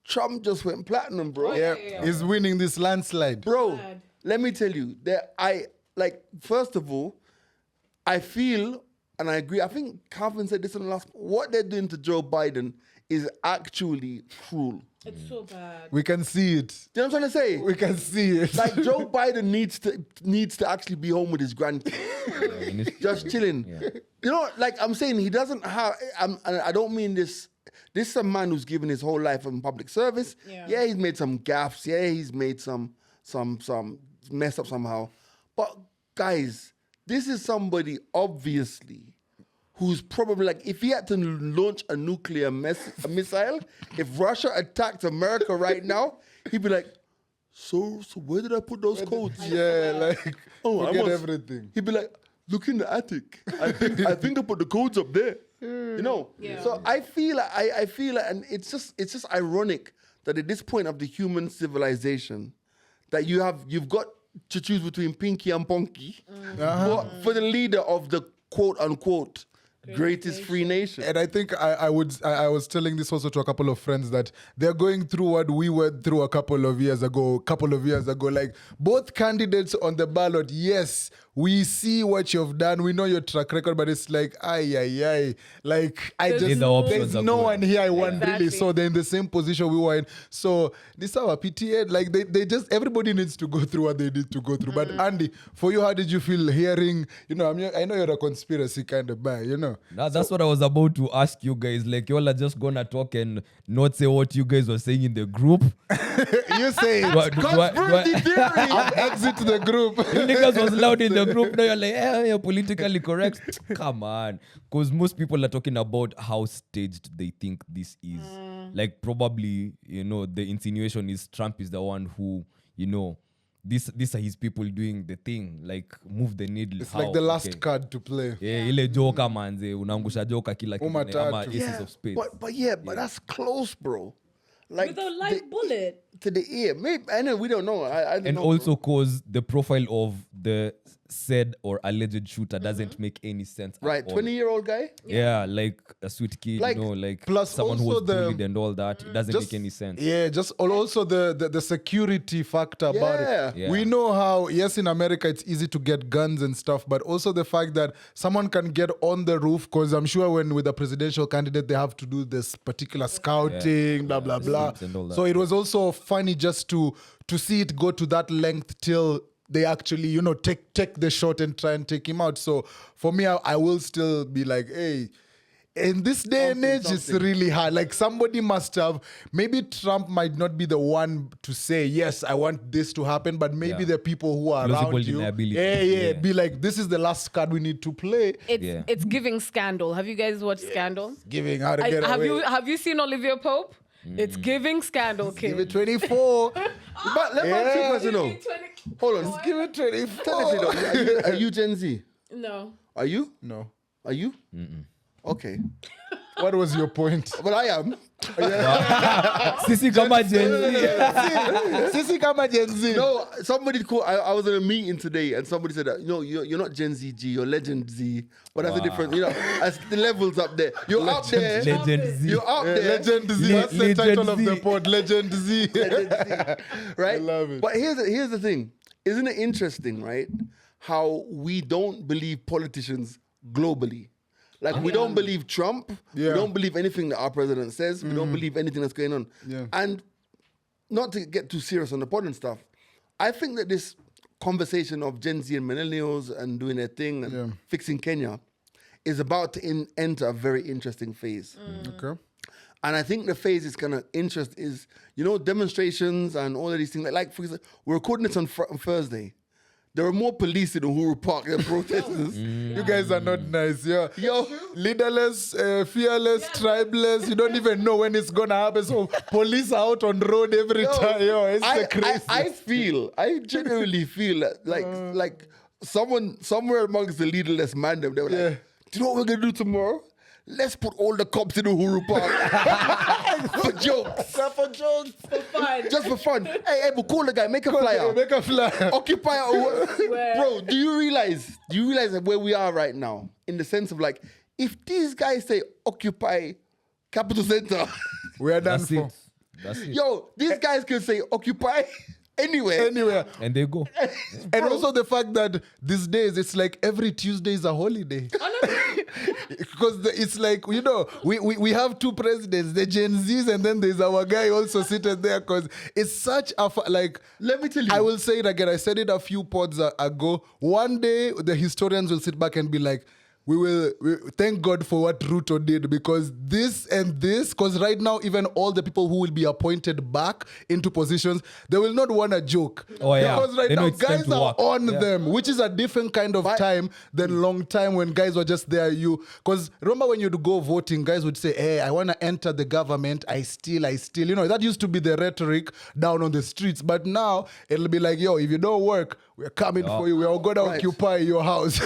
Speaker 1: Trump just went platinum, bro.
Speaker 2: Yeah, he's winning this landslide.
Speaker 1: Bro,
Speaker 4: Bad.
Speaker 1: let me tell you that first of all, I feel and I agree. I think Calvin said this in the last. What they're doing to Joe Biden is actually cruel.
Speaker 4: It's so bad.
Speaker 2: We can see it.
Speaker 1: Do you know what I'm trying to say?
Speaker 2: We can see it.
Speaker 1: Like Joe Biden needs to actually be home with his grandkids, just chilling.
Speaker 3: Yeah.
Speaker 1: You know, like I'm saying, he doesn't have. And I don't mean this. This is a man who's given his whole life in public service.
Speaker 4: Yeah.
Speaker 1: He's made some gaffes. Yeah, he's made some mess up somehow. But guys, this is somebody obviously who's probably like, if he had to launch a nuclear missile, if Russia attacked America right now, he'd be like, so where did I put those codes?
Speaker 2: Yeah, like
Speaker 1: Oh,
Speaker 2: forget everything.
Speaker 1: He'd be like, look in the attic. I think I put the codes up there. You know.
Speaker 4: Yeah.
Speaker 1: So I feel and it's just ironic that at this point of the human civilization, that you've got to choose between Pinky and Ponky for the leader of the quote unquote greatest free nation.
Speaker 2: And I think I was telling this also to a couple of friends that they're going through what we went through a couple of years ago. Like both candidates on the ballot, yes, we see what you've done. We know your track record, but it's like, ay. Like, there's no one here I want really. So they're in the same position we were in. So this is our PTA. Like they just, everybody needs to go through what they need to go through. But Andy, for you, how did you feel hearing, I know you're a conspiracy kind of guy,
Speaker 3: Now, that's what I was about to ask you guys. Like, y'all are just gonna talk and not say what you guys were saying in the group.
Speaker 2: You say it.
Speaker 1: Conspiracy theory.
Speaker 2: Exit the group.
Speaker 3: You niggas was loud in the group. Now you're like, you're politically correct. Come on. Because most people are talking about how staged they think this is. Like, probably, the insinuation is Trump is the one who, these are his people doing the thing. Like, move the needle.
Speaker 2: It's like the last card to play.
Speaker 3: Yeah, ile joka manze. Unaangusha joka kila kitu.
Speaker 2: Matatu.
Speaker 3: Ama aces of spades.
Speaker 1: But that's close, bro. Like
Speaker 4: With a live bullet.
Speaker 1: to the ear. Maybe I know we don't know. I don't
Speaker 3: And
Speaker 1: know,
Speaker 3: also
Speaker 1: bro.
Speaker 3: cause the profile of the said or alleged shooter doesn't make any sense
Speaker 1: Right,
Speaker 3: at all.
Speaker 1: 20-year-old guy.
Speaker 3: Yeah, like a sweet kid,
Speaker 1: Like,
Speaker 2: plus
Speaker 3: someone who
Speaker 2: also
Speaker 3: was
Speaker 2: the-
Speaker 3: bullied and all that. It doesn't make any sense.
Speaker 2: Yeah, just also the security factor about it.
Speaker 3: Yeah.
Speaker 2: We know how, yes, in America it's easy to get guns and stuff, but also the fact that someone can get on the roof, because I'm sure when with a presidential candidate, they have to do this particular scouting, blah, blah, blah.
Speaker 3: sweeps and all that.
Speaker 2: So it was also funny just to see it go to that length till they actually, take the shot and try and take him out. So for me, I will still be like, hey, in this day and age, it's really hard. Like somebody must have, maybe Trump might not be the one to say, yes, I want this to happen, but maybe
Speaker 3: Yeah.
Speaker 2: the people who are
Speaker 3: Plausible
Speaker 2: around you,
Speaker 3: deniability.
Speaker 2: yeah,
Speaker 3: Yeah.
Speaker 2: be like, this is the last card we need to play.
Speaker 4: It's giving Scandal. Have you guys watched Scandal?
Speaker 2: Giving how to get away.
Speaker 4: Have you seen Olivia Pope? It's giving Scandal, kid.
Speaker 2: Give it 24.
Speaker 1: But let me ask you a question though. Hold on.
Speaker 2: Give it 24.
Speaker 1: Technically though, are you Gen Z?
Speaker 4: No.
Speaker 1: Are you?
Speaker 2: No.
Speaker 1: Are you? Okay.
Speaker 2: What was your point?
Speaker 1: But I am.
Speaker 3: Sisi kama Gen Z.
Speaker 2: Sisi kama Gen Z.
Speaker 1: No, somebody called. I was in a meeting today, and somebody said that you're not Gen Z G, you're Legend Z. But that's the difference. As the levels up there. You're up there.
Speaker 3: Legend Z.
Speaker 1: You're up there.
Speaker 2: Legend Z. That's the
Speaker 3: Legend
Speaker 2: title of
Speaker 3: Z.
Speaker 2: the pod. Legend Z.
Speaker 1: Legend Z. Right?
Speaker 2: I love it.
Speaker 1: But here's the thing. Isn't it interesting, right? How we don't believe politicians globally. Like we don't believe Trump.
Speaker 2: Yeah.
Speaker 1: We don't believe anything that our president says. We don't believe anything that's going on.
Speaker 2: Yeah.
Speaker 1: And not to get too serious on the pod and stuff, I think that this conversation of Gen Z and millennials and doing their thing and fixing Kenya is about to enter a very interesting phase.
Speaker 2: Okay.
Speaker 1: And I think the phase is kind of interest is, demonstrations and all of these things. Like for example, we're recording this on Thursday. There are more police in Uhuru Park than protesters.
Speaker 2: You guys are not nice, yeah.
Speaker 1: Yo.
Speaker 2: Leaderless, fearless, tribeless. You don't even know when it's gonna happen. So police are out on road every time. Yo, it's crazy.
Speaker 1: I genuinely feel that like someone somewhere amongst the leaderless man, they were like, do you know what we're gonna do tomorrow? Let's put all the cops in Uhuru Park for jokes.
Speaker 2: For jokes.
Speaker 4: For fun.
Speaker 1: Just for fun. Hey, but call the guy, make a flyer.
Speaker 2: Make a flyer.
Speaker 1: Occupy bro, do you realize where we are right now? In the sense of like, if these guys say occupy Capital Center,
Speaker 2: We are done
Speaker 3: That's
Speaker 2: for.
Speaker 3: it. That's it.
Speaker 1: yo, these guys can say occupy anywhere.
Speaker 2: Anywhere.
Speaker 3: And they go.
Speaker 2: And also the fact that these days it's like every Tuesday is a holiday. Because it's like, we have two presidents, the Gen Zs, and then there's our guy also seated there because it's such a,
Speaker 1: Let me tell you.
Speaker 2: I will say it again. I said it a few pods ago. One day, the historians will sit back and be like, we thank God for what Ruto did because this and this, because right now, even all the people who will be appointed back into positions, they will not want a joke.
Speaker 3: Oh, yeah.
Speaker 2: Because right
Speaker 3: They know
Speaker 2: now,
Speaker 3: it's time
Speaker 2: guys
Speaker 3: to
Speaker 2: are
Speaker 3: work.
Speaker 2: on them, which is a different kind of time than long time when guys were just there. Because remember when you'd go voting, guys would say, hey, I want to enter the government. I steal. That used to be the rhetoric down on the streets. But now, it'll be like, yo, if you don't work, we're coming for you. We're going to occupy your house.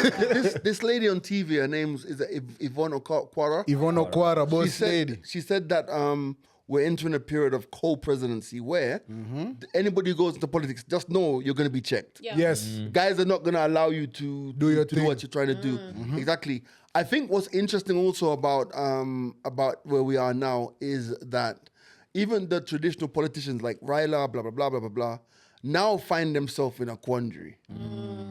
Speaker 1: this lady on TV, her name is Yvonne Okwara.
Speaker 2: Yvonne Okwara, boss lady.
Speaker 1: She said that we're entering a period of co-presidency where anybody who goes into politics, just know you're going to be checked.
Speaker 4: Yeah.
Speaker 2: Yes.
Speaker 1: Guys are not going to allow you to do
Speaker 2: thing.
Speaker 1: what you're trying to do. Exactly. I think what's interesting also about where we are now is that even the traditional politicians like Raila, blah, blah, blah, blah, blah, blah, now find themselves in a quandary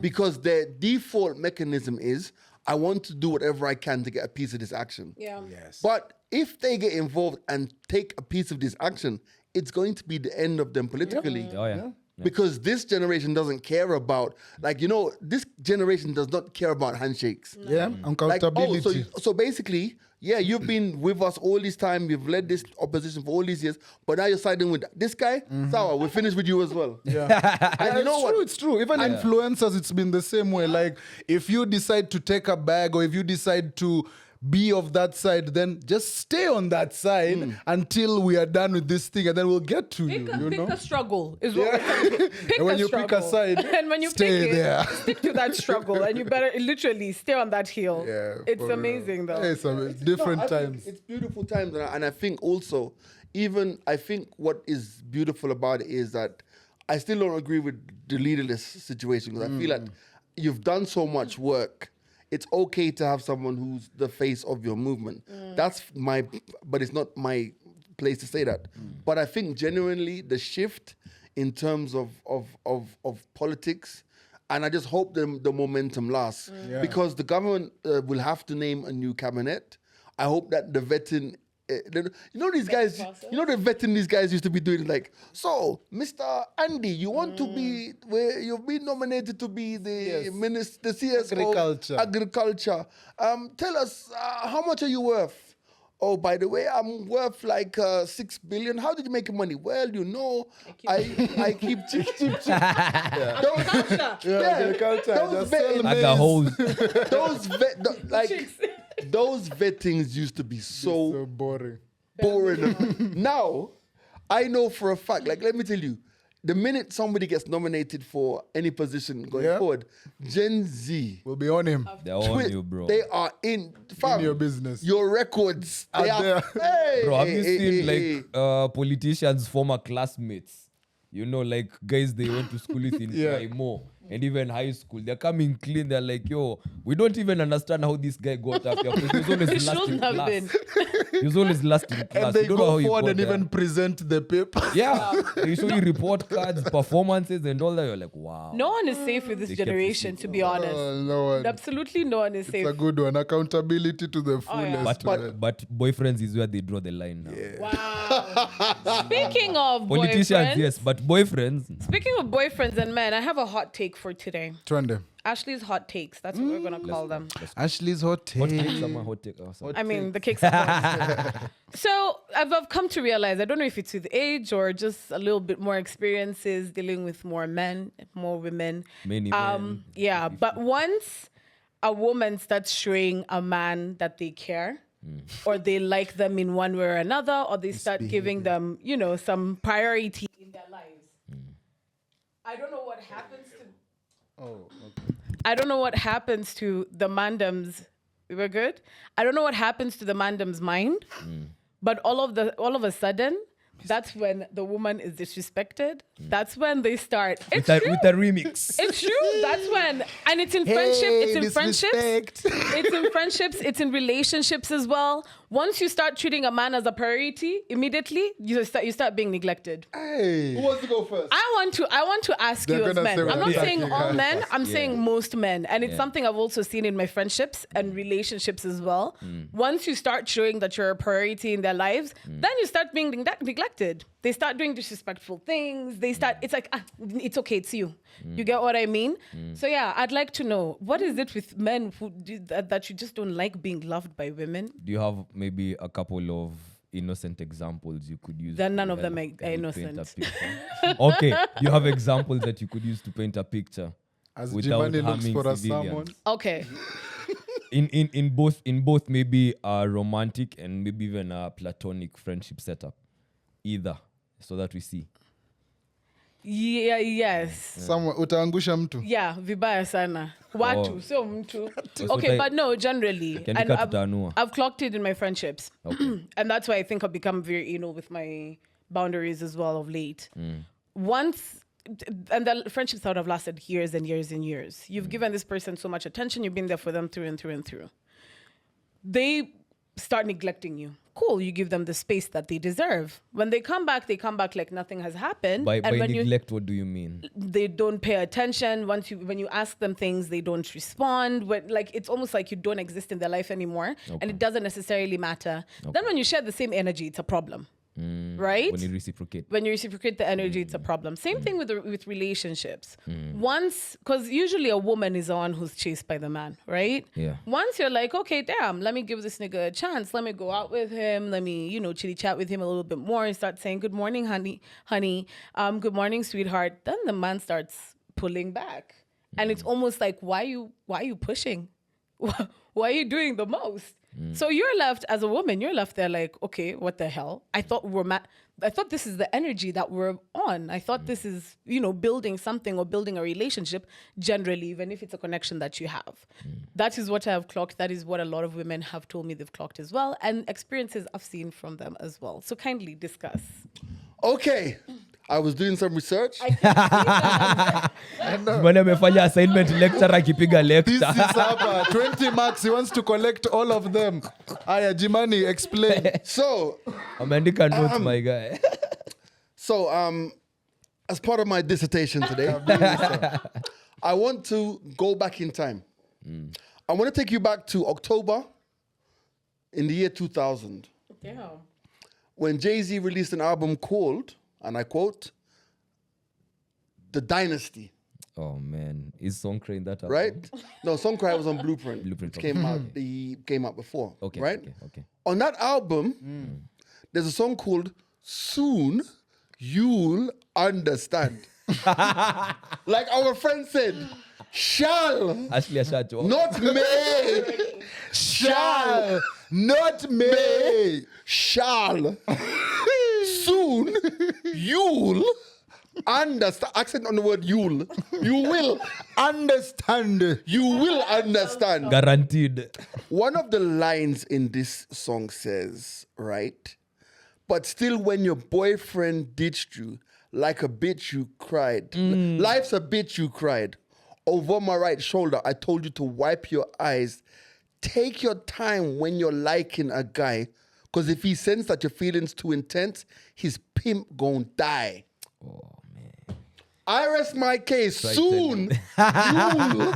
Speaker 1: because their default mechanism is, I want to do whatever I can to get a piece of this action.
Speaker 4: Yeah.
Speaker 2: Yes.
Speaker 1: But if they get involved and take a piece of this action, it's going to be the end of them politically.
Speaker 3: Oh, yeah.
Speaker 1: because this generation doesn't care about, like, this generation does not care about handshakes.
Speaker 2: Yeah,
Speaker 1: Like,
Speaker 2: accountability.
Speaker 1: so basically, yeah, you've been with us all this time. You've led this opposition for all these years, but now you're siding with this guy. Sawa, we're finished with you as well.
Speaker 2: Yeah.
Speaker 1: And you know what?
Speaker 2: It's true. Even influencers, it's been the same way. Like, if you decide to take a bag or if you decide to be of that side, then just stay on that side until we are done with this thing, and then we'll get to you.
Speaker 4: Pick a struggle is what we're saying. Pick
Speaker 2: And when
Speaker 4: a
Speaker 2: you
Speaker 4: struggle.
Speaker 2: pick a side,
Speaker 4: and when you
Speaker 2: stay
Speaker 4: pick
Speaker 2: there.
Speaker 4: it, stick to that struggle, and you better literally stay on that hill.
Speaker 2: Yeah,
Speaker 4: it's
Speaker 2: for
Speaker 4: amazing though.
Speaker 2: It's different
Speaker 1: I think
Speaker 2: times.
Speaker 1: it's beautiful times, and I think also, I think what is beautiful about it is that I still don't agree with the leaderless situation, because I feel like you've done so much work. It's okay to have someone who's the face of your movement. But it's not my place to say that. But I think genuinely the shift in terms of politics, and I just hope the momentum lasts, because the government will have to name a new cabinet. I hope that the vetting, these guys, the vetting these guys used to be doing, like, so Mr. Andy, you want to be, where you've been nominated to be the minister, the CSO agriculture. Tell us, how much are you worth? Oh, by the way, I'm worth like 6 billion. How did you make your money? Well, I keep cheap. Those vettings used to be so
Speaker 2: boring.
Speaker 1: Now, I know for a fact, like, let me tell you, the minute somebody gets nominated for any position going forward, Gen Z
Speaker 2: We'll be on him.
Speaker 3: They're on you, bro.
Speaker 1: They are in
Speaker 2: your business.
Speaker 1: Your records, they are
Speaker 2: there.
Speaker 1: Hey,
Speaker 3: Bro, have you
Speaker 1: hey,
Speaker 3: seen
Speaker 1: hey,
Speaker 3: like politicians' former classmates? Like guys they went to school with in Imo and even high school. They're coming clean. They're like, yo, we don't even understand how this guy got up here. He was always
Speaker 4: It
Speaker 3: last in
Speaker 4: shouldn't have
Speaker 3: class.
Speaker 4: been.
Speaker 3: He was always last in class.
Speaker 2: And they
Speaker 3: You don't know how
Speaker 2: go
Speaker 3: he
Speaker 2: forward
Speaker 3: got
Speaker 2: and
Speaker 3: there.
Speaker 2: even present the paper.
Speaker 3: Yeah, they show you report cards, performances, and all that. You're like, wow.
Speaker 4: No one is safe with this
Speaker 3: They kept
Speaker 4: generation, to be honest.
Speaker 2: No one.
Speaker 4: Absolutely no one is safe.
Speaker 2: It's a good one. Accountability to the fullest.
Speaker 3: But boyfriends is where they draw the line now.
Speaker 4: Wow. Speaking of
Speaker 3: Politicians,
Speaker 4: boyfriends,
Speaker 3: yes, but boyfriends.
Speaker 4: speaking of boyfriends and men, I have a hot take for today.
Speaker 2: Twende.
Speaker 4: Ashley's hot takes. That's what we're gonna call them.
Speaker 2: Ashley's hot take.
Speaker 3: Hot take, someone hot take. Oh, sorry.
Speaker 4: I mean, the cakes. Are hot. So I've come to realize, I don't know if it's with age or just a little bit more experiences dealing with more men, more women.
Speaker 3: Many men.
Speaker 4: Yeah, but once a woman starts showing a man that they care, or they like them in one way or another, or they start giving them, some priority in their lives. I don't know what happens to. I don't know what happens to the mandem's. We're good. I don't know what happens to the mandem's mind, but all of a sudden, that's when the woman is disrespected. That's when they start. It's
Speaker 3: with
Speaker 4: true.
Speaker 3: a remix.
Speaker 4: It's true. That's when, and it's in friendship. It's in friendships. It's in friendships. It's in relationships as well. Once you start treating a man as a priority, immediately you start being neglected.
Speaker 2: Hey.
Speaker 1: Who wants to go first?
Speaker 4: I want to ask
Speaker 2: They're
Speaker 4: you as
Speaker 2: gonna
Speaker 4: men.
Speaker 2: say what
Speaker 4: I'm not
Speaker 2: they're
Speaker 4: saying
Speaker 2: thinking.
Speaker 4: all men. I'm saying most men, and it's something I've also seen in my friendships and relationships as well. Once you start showing that you're a priority in their lives, then you start being neglected. They start doing disrespectful things. They start. It's like it's okay. It's you. You get what I mean? So yeah, I'd like to know, what is it with men who do that you just don't like being loved by women?
Speaker 3: Do you have maybe a couple of innocent examples you could use?
Speaker 4: Then none
Speaker 3: to
Speaker 4: of them
Speaker 3: help
Speaker 4: are
Speaker 3: me
Speaker 4: innocent.
Speaker 3: paint a picture? Okay, you have examples that you could use to paint a picture
Speaker 2: As
Speaker 3: without
Speaker 2: Jimani looks
Speaker 3: harming
Speaker 2: for a
Speaker 3: civilians.
Speaker 2: salmon.
Speaker 4: Okay.
Speaker 3: In both maybe a romantic and maybe even a platonic friendship setup, either, so that we see.
Speaker 4: Yeah. Yes.
Speaker 2: Someone utaangusha mtu.
Speaker 4: Yeah, vibaya sana. Watu, sio mtu. Okay,
Speaker 3: so
Speaker 4: but no, generally.
Speaker 3: Ukiandika
Speaker 4: And
Speaker 3: tutaanua.
Speaker 4: I've clocked it in my friendships.
Speaker 3: Okay.
Speaker 4: And that's why I think I've become very anal with my boundaries as well of late. Once, and the friendships that have lasted years and years and years. You've given this person so much attention. You've been there for them through and through and through. They start neglecting you. Cool, you give them the space that they deserve. When they come back like nothing has happened.
Speaker 3: By
Speaker 4: and when
Speaker 3: neglect, what do you mean?
Speaker 4: they don't pay attention. When you ask them things, they don't respond. It's almost like you don't exist in their life anymore, and it doesn't necessarily matter. Then when you share the same energy, it's a problem. right?
Speaker 3: When you reciprocate.
Speaker 4: When you reciprocate the energy, it's a problem. Same thing with relationships. Once, because usually a woman is the one who's chased by the man, right?
Speaker 3: Yeah.
Speaker 4: Once you're like, okay, damn, let me give this nigga a chance. Let me go out with him. Let me, chitty chat with him a little bit more and start saying, good morning, honey. Good morning, sweetheart. Then the man starts pulling back. And it's almost like, why are you pushing? Why are you doing the most? So you're left as a woman, you're left there like, okay, what the hell? I thought I thought this is the energy that we're on. I thought this is, building something or building a relationship generally, even if it's a connection that you have. That is what I have clocked. That is what a lot of women have told me they've clocked as well. And experiences I've seen from them as well. So kindly discuss.
Speaker 1: Okay. I was doing some research.
Speaker 3: Mwana amefanya assignment lecture akipiga
Speaker 2: This
Speaker 3: lecture.
Speaker 2: is up 20 marks. He wants to collect all of them. Aya, Jimani, explain.
Speaker 1: So,
Speaker 3: Ameandika notes, my guy.
Speaker 1: as part of my dissertation today, I want to go back in time. I want to take you back to October in the year 2000,
Speaker 4: Yeah.
Speaker 1: when Jay-Z released an album called, and I quote, The Dynasty.
Speaker 3: Oh man, is Songkran in that album?
Speaker 1: Right? No, Songcry was on Blueprint.
Speaker 3: Blueprint,
Speaker 1: Which came out before.
Speaker 3: Okay.
Speaker 1: Right?
Speaker 3: Okay.
Speaker 1: On that album, there's a song called Soon You'll Understand. Like our friend said, shall,
Speaker 3: Ashley Ashacho.
Speaker 1: not may. Shall, not may. Shall. Soon you'll understand. Accent on the word you'll. You will understand. You will understand.
Speaker 3: Guaranteed.
Speaker 1: One of the lines in this song says, right? But still when your boyfriend ditched you, like a bitch you cried. Life's a bitch you cried. Over my right shoulder, I told you to wipe your eyes. Take your time when you're liking a guy. Because if he senses that your feelings too intense, his pimp gon' die.
Speaker 3: Oh man.
Speaker 1: I rest my case. Soon you'll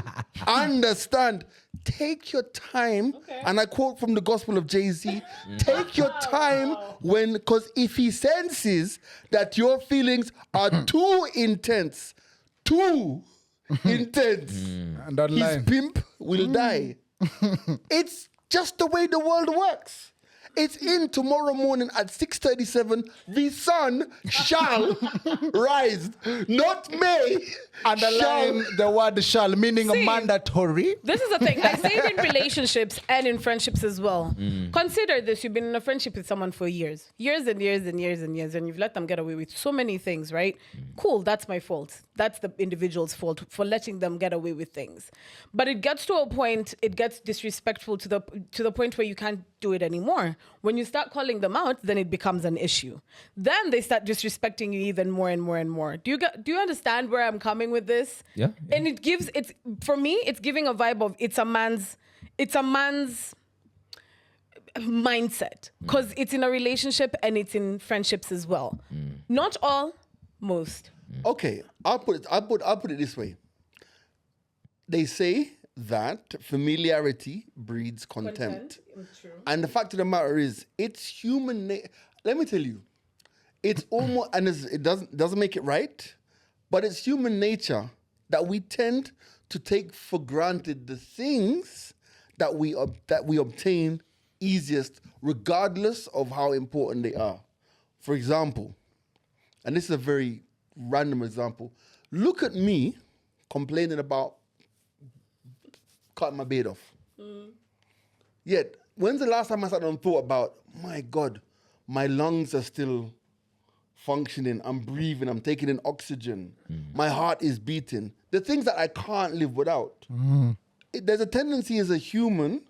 Speaker 1: understand. Take your time, and I quote from the Gospel of Jay-Z, take your time because if he senses that your feelings are too intense,
Speaker 2: And that
Speaker 1: his
Speaker 2: line.
Speaker 1: pimp will die. It's just the way the world works. It's in tomorrow morning at 6:37. The sun shall rise, not may.
Speaker 2: Underline the word shall, meaning
Speaker 4: See,
Speaker 2: mandatory.
Speaker 4: This is the thing. I say it in relationships and in friendships as well. Consider this. You've been in a friendship with someone for years. Years and years and years and years. And you've let them get away with so many things, right? Cool, that's my fault. That's the individual's fault for letting them get away with things. But it gets to a point, it gets disrespectful to the point where you can't do it anymore. When you start calling them out, then it becomes an issue. Then they start disrespecting you even more and more and more. Do you understand where I'm coming with this?
Speaker 3: Yeah.
Speaker 4: And for me, it's giving a vibe of it's a man's mindset. Because it's in a relationship and it's in friendships as well. Not all, most.
Speaker 1: Okay, I'll put it this way. They say that familiarity breeds contempt.
Speaker 4: True.
Speaker 1: And the fact of the matter is, it's human nature. Let me tell you, it's almost, and it doesn't make it right, but it's human nature that we tend to take for granted the things that we obtain easiest, regardless of how important they are. For example, and this is a very random example. Look at me complaining about cutting my beard off. Yet, when's the last time I sat down and thought about, my God, my lungs are still functioning, I'm breathing, I'm taking in oxygen, my heart is beating. The things that I can't live without. There's a tendency as a human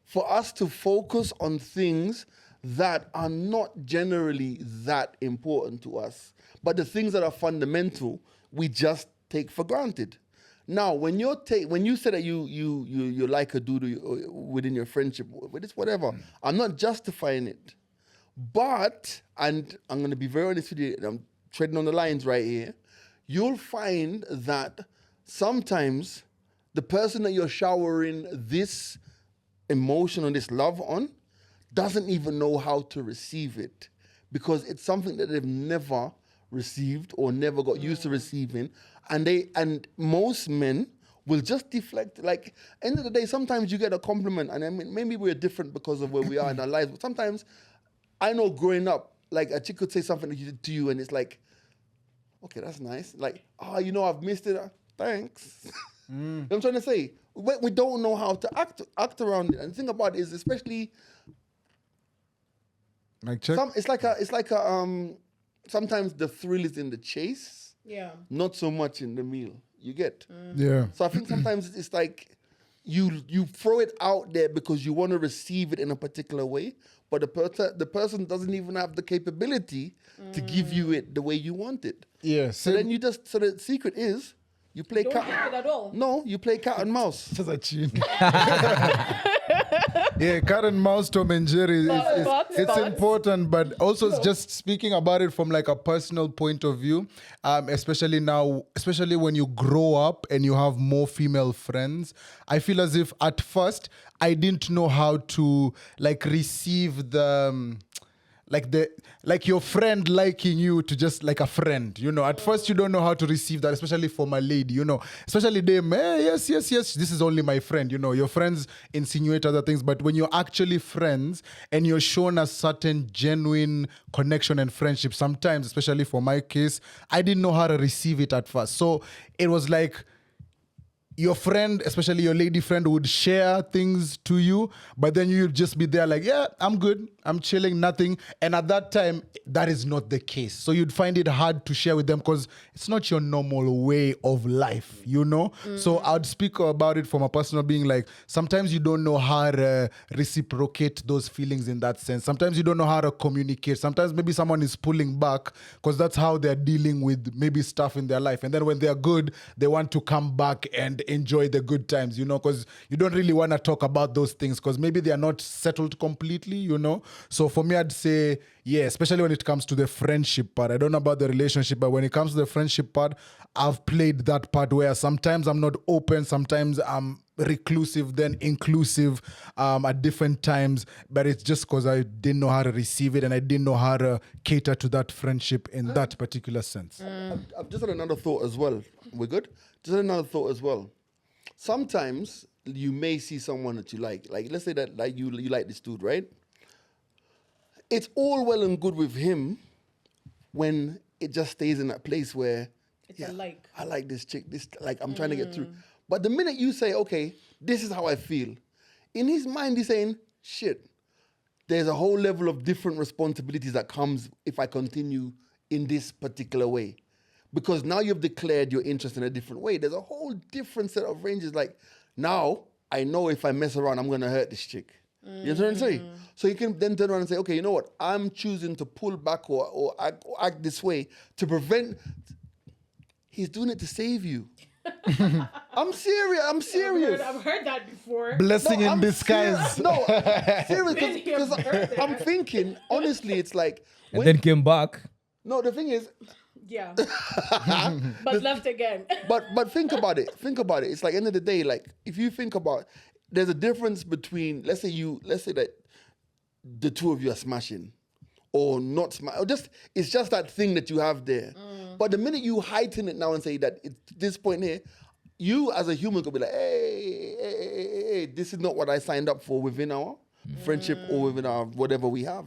Speaker 1: for us to focus on things that are not generally that important to us. But the things that are fundamental, we just take for granted. Now, when you say that you like a dude within your friendship, with this whatever, I'm not justifying it. But, and I'm going to be very honest with you, I'm treading on the lines right here, you'll find that sometimes the person that you're showering this emotion or this love on doesn't even know how to receive it because it's something that they've never received or never got used to receiving, and most men will just deflect. Like, end of the day, sometimes you get a compliment, and I mean, maybe we're different because of where we are in our lives, but sometimes I know growing up, like a chick could say something to you and it's like, okay, that's nice. Like, I've missed it. Thanks. You know what I'm trying to say? We don't know how to act around it. And the thing about it is, especially,
Speaker 2: Like check.
Speaker 1: sometimes the thrill is in the chase,
Speaker 4: Yeah.
Speaker 1: not so much in the meal. You get?
Speaker 2: Yeah.
Speaker 1: So I think sometimes it's like you throw it out there because you want to receive it in a particular way, but the person doesn't even have the capability to give you it the way you want it.
Speaker 2: Yeah.
Speaker 1: So then so the secret is you play
Speaker 4: Don't
Speaker 1: cat.
Speaker 4: give it at all.
Speaker 1: No, you play cat and mouse.
Speaker 2: Just a chin. Yeah, cat and mouse, Tom and Jerry. It's important, but also it's just speaking about it from like a personal point of view, especially when you grow up and you have more female friends. I feel as if at first I didn't know how to like receive the. Like your friend liking you to just like a friend, at first you don't know how to receive that, especially for my lady, especially them, yes, this is only my friend, your friends insinuate other things, but when you're actually friends and you're shown a certain genuine connection and friendship, sometimes, especially for my case, I didn't know how to receive it at first. So it was like, your friend, especially your lady friend, would share things to you, but then you'd just be there like, yeah, I'm good, I'm chilling, nothing. And at that time, that is not the case. So you'd find it hard to share with them because it's not your normal way of life, So I'd speak about it from a personal being like, sometimes you don't know how to reciprocate those feelings in that sense. Sometimes you don't know how to communicate. Sometimes maybe someone is pulling back because that's how they're dealing with maybe stuff in their life. And then when they're good, they want to come back and enjoy the good times, because you don't really want to talk about those things because maybe they are not settled completely, So for me, I'd say, yeah, especially when it comes to the friendship part. I don't know about the relationship, but when it comes to the friendship part, I've played that part where sometimes I'm not open, sometimes I'm reclusive, then inclusive at different times, but it's just because I didn't know how to receive it and I didn't know how to cater to that friendship in that particular sense.
Speaker 1: I've just had another thought as well. We're good? Just had another thought as well. Sometimes you may see someone that you like let's say that like you like this dude, right? It's all well and good with him when it just stays in that place where
Speaker 4: It's a like.
Speaker 1: I like this chick, this like I'm trying to get through. But the minute you say, okay, this is how I feel, in his mind he's saying, shit, there's a whole level of different responsibilities that comes if I continue in this particular way. Because now you've declared your interest in a different way. There's a whole different set of ranges. Like, now I know if I mess around, I'm going to hurt this chick. You know what I'm saying? So you can then turn around and say, okay, you know what? I'm choosing to pull back or act this way to prevent. He's doing it to save you. I'm serious.
Speaker 4: I've heard that before.
Speaker 2: Blessing in disguise.
Speaker 1: Serious, because I'm thinking, honestly, it's like...
Speaker 3: And then came back.
Speaker 1: No, the thing is...
Speaker 4: Yeah. But left again.
Speaker 1: But think about it. It's like, end of the day, like, if you think about... There's a difference between, let's say that the two of you are smashing or not smashing. It's just that thing that you have there. But the minute you heighten it now and say that at this point here, you as a human could be like, hey, this is not what I signed up for within our friendship or within our whatever we have.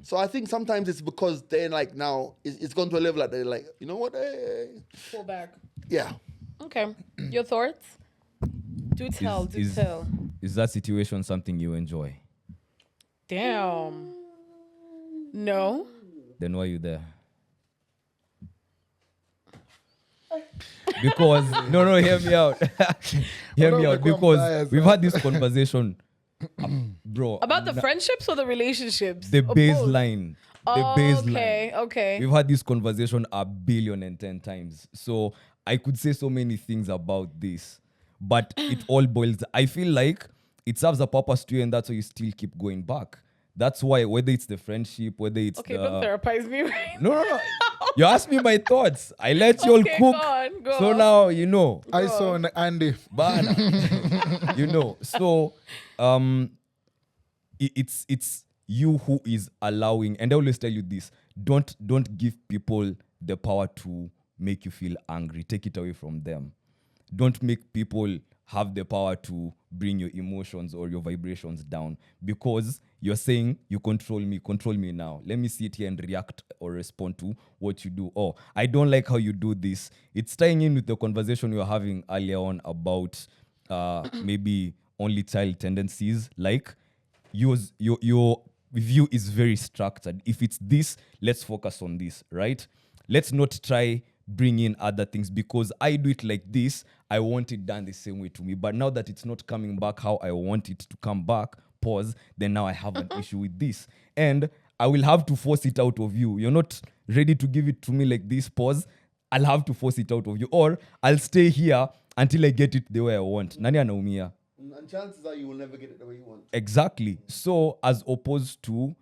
Speaker 1: So I think sometimes it's because they're like now, it's gone to a level that they're like, you know what? Hey.
Speaker 4: Pull back.
Speaker 1: Yeah.
Speaker 4: Okay. Your thoughts? Do tell.
Speaker 3: Is that situation something you enjoy?
Speaker 4: Damn. No.
Speaker 3: Then why are you there? Because no, hear me out. Hear me out. Because we've had this conversation, bro.
Speaker 4: About the friendships or the relationships?
Speaker 3: The
Speaker 4: Or both?
Speaker 3: baseline. The baseline.
Speaker 4: Okay.
Speaker 3: We've had this conversation 1,010,000,000 times. So I could say so many things about this, but it all boils. I feel like it serves a purpose to you, and that's why you still keep going back. That's why, whether it's the friendship, whether it's
Speaker 4: Don't therapize me right
Speaker 3: No. You asked me my thoughts. I let you all
Speaker 4: Okay,
Speaker 3: cook.
Speaker 4: go
Speaker 3: So
Speaker 4: on.
Speaker 3: now you know.
Speaker 2: I saw Andy.
Speaker 3: Bana. So it's you who is allowing, and I always tell you this, don't give people the power to make you feel angry. Take it away from them. Don't make people have the power to bring your emotions or your vibrations down, because you're saying you control me now. Let me sit here and react or respond to what you do. Oh, I don't like how you do this. It's tying in with the conversation we were having earlier on about maybe only child tendencies. Like your view is very structured. If it's this, let's focus on this, right? Let's not try bring in other things, because I do it like this, I want it done the same way to me. But now that it's not coming back how I want it to come back, pause, then now I have an issue with this. And I will have to force it out of you. You're not ready to give it to me like this, pause. I'll have to force it out of you. Or I'll stay here until I get it the way I want. Nani anaumia?
Speaker 1: And chances are you will never get it the way you want.
Speaker 3: Exactly. So as opposed to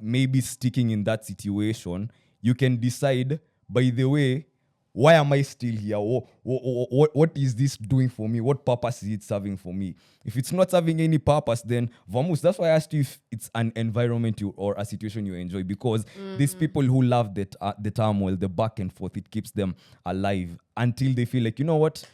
Speaker 3: maybe sticking in that situation, you can decide, by the way, why am I still here? What is this doing for me? What purpose is it serving for me? If it's not serving any purpose, then vamos. That's why I asked you if it's an environment or a situation you enjoy, because these people who love the turmoil, the back and forth, it keeps them alive until they feel like, you know what?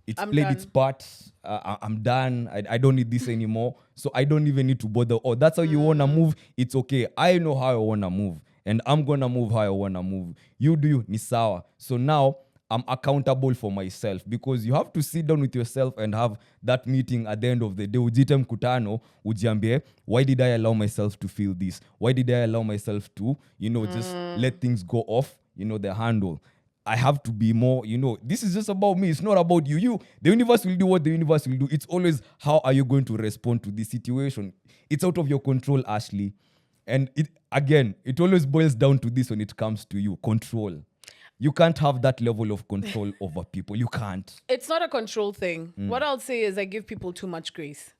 Speaker 3: It's played its part. I'm done. I don't need this anymore. So I don't even need to bother. Oh, that's how you want to move. It's okay. I know how I want to move. And I'm going to move how I want to move. You do you, ni sawa. So now I'm accountable for myself, because you have to sit down with yourself and have that meeting at the end of the day. Ujite mkutano, ujiambie, why did I allow myself to feel this? Why did I allow myself to, just let things go off, the handle? I have to be more, this is just about me. It's not about you. The universe will do what the universe will do. It's always, how are you going to respond to this situation? It's out of your control, Ashley. And it always boils down to this when it comes to you, control. You can't have that level of control over people. You can't.
Speaker 4: It's not a control thing. What I'll say is I give people too much grace.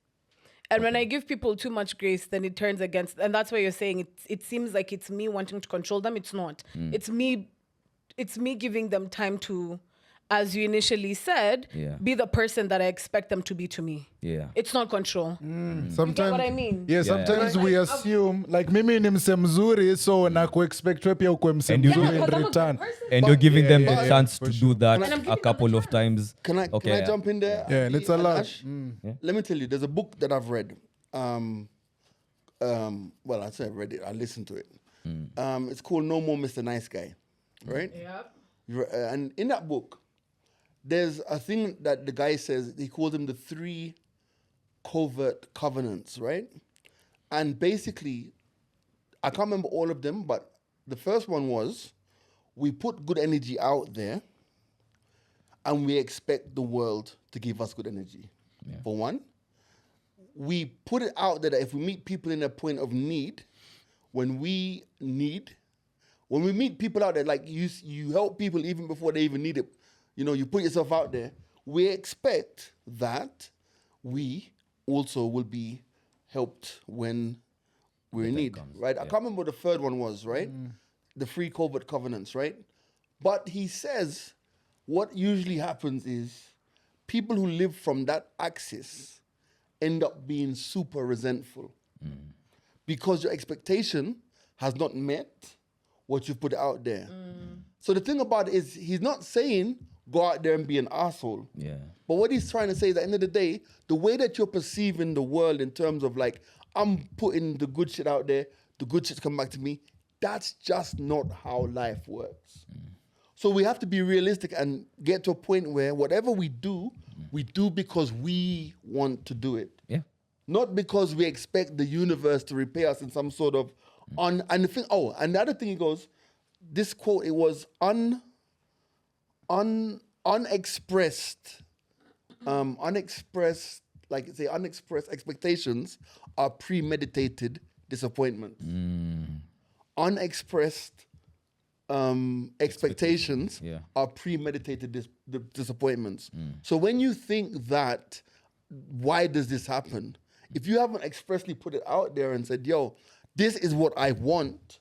Speaker 4: And when I give people too much grace, then it turns against, and that's why you're saying it seems like it's me wanting to control them. It's not. It's me giving them time to, as you initially said, be the person that I expect them to be to me.
Speaker 3: Yeah.
Speaker 4: It's not control.
Speaker 2: Sometimes,
Speaker 4: You get what I mean?
Speaker 2: Yeah, sometimes we assume, like mimi ni mse mzuri, so na ku-expect wewe pia ukwe mse
Speaker 3: And you-
Speaker 2: mzuri
Speaker 4: Yeah,
Speaker 2: in
Speaker 4: 'cause I'm a
Speaker 2: return.
Speaker 4: good person.
Speaker 3: And you're giving them the
Speaker 2: yeah,
Speaker 3: chance
Speaker 2: for
Speaker 3: to
Speaker 2: sure.
Speaker 3: do that
Speaker 4: And I'm giving
Speaker 3: a
Speaker 4: them
Speaker 3: couple
Speaker 4: the
Speaker 3: of times.
Speaker 1: Can I jump in there?
Speaker 2: Yeah, and it's allowed.
Speaker 1: Ash? Let me tell you, there's a book that I've read. Well, I say I've read it. I listened to it. It's called No More Mr. Nice Guy, right?
Speaker 4: Yep.
Speaker 1: And in that book, there's a thing that the guy says. He calls them the 3 covert covenants, right? And basically, I can't remember all of them, but the first one was, we put good energy out there and we expect the world to give us good energy. For one, we put it out there that if we meet people in a point of need, when we meet people out there, like you help people even before they even need it, you put yourself out there, we expect that we also will be helped when we're in need, right? I can't remember what the third one was, right? The 3 covert covenants, right? But he says what usually happens is people who live from that axis end up being super resentful because your expectation has not met what you've put out there. So the thing about it is, he's not saying go out there and be an asshole.
Speaker 3: Yeah.
Speaker 1: But what he's trying to say is, at the end of the day, the way that you're perceiving the world in terms of like, I'm putting the good shit out there, the good shit's come back to me, that's just not how life works. So we have to be realistic and get to a point where whatever we do because we want to do it.
Speaker 3: Yeah.
Speaker 1: Not because we expect the universe to repay us in some sort of and the other thing he goes, this quote, it was unexpressed expectations are premeditated disappointments. Unexpressed expectations are premeditated disappointments. So when you think that, why does this happen? If you haven't expressly put it out there and said, yo, this is what I want,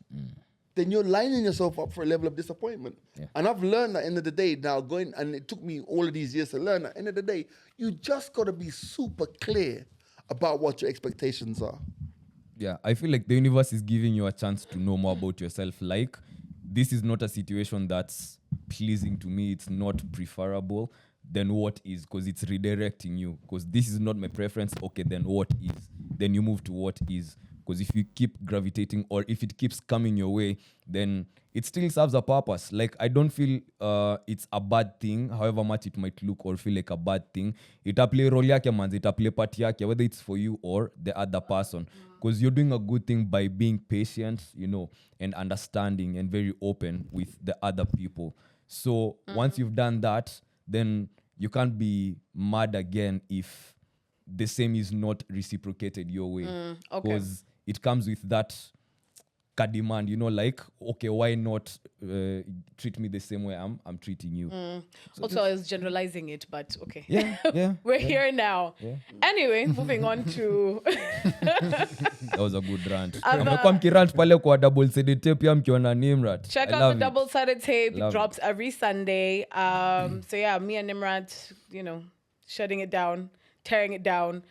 Speaker 1: then you're lining yourself up for a level of disappointment.
Speaker 3: Yeah.
Speaker 1: And I've learned at the end of the day now, and it took me all of these years to learn, at the end of the day, you just got to be super clear about what your expectations are.
Speaker 3: Yeah, I feel like the universe is giving you a chance to know more about yourself. Like, this is not a situation that's pleasing to me. It's not preferable. Then what is? Because it's redirecting you. Because this is not my preference. Okay, then what is? Then you move to what is. Because if you keep gravitating or if it keeps coming your way, then it still serves a purpose. Like, I don't feel it's a bad thing, however much it might look or feel like a bad thing. Ita play role yake manzi, ita play part yake, whether it's for you or the other person. Because you're doing a good thing by being patient, you know, and understanding and very open with the other people. So once you've done that, then you can't be mad again if the same is not reciprocated your way.
Speaker 4: Okay.
Speaker 3: Because it comes with that demand, you know, like, okay, why not treat me the same way I'm treating you?
Speaker 4: Also, I was generalizing it, but okay.
Speaker 3: Yeah.
Speaker 4: We're here now.
Speaker 3: Yeah.
Speaker 4: Anyway, moving on to
Speaker 3: That was a good rant. Amekuwa mkirant pale kwa double-sided tape ya mkiona Nimrat.
Speaker 4: check
Speaker 3: I
Speaker 4: out
Speaker 3: love
Speaker 4: the
Speaker 3: it.
Speaker 4: double-sided tape.
Speaker 3: Love
Speaker 4: It drops every Sunday. So yeah, me and Nimrat, you know, shutting it down, tearing it down.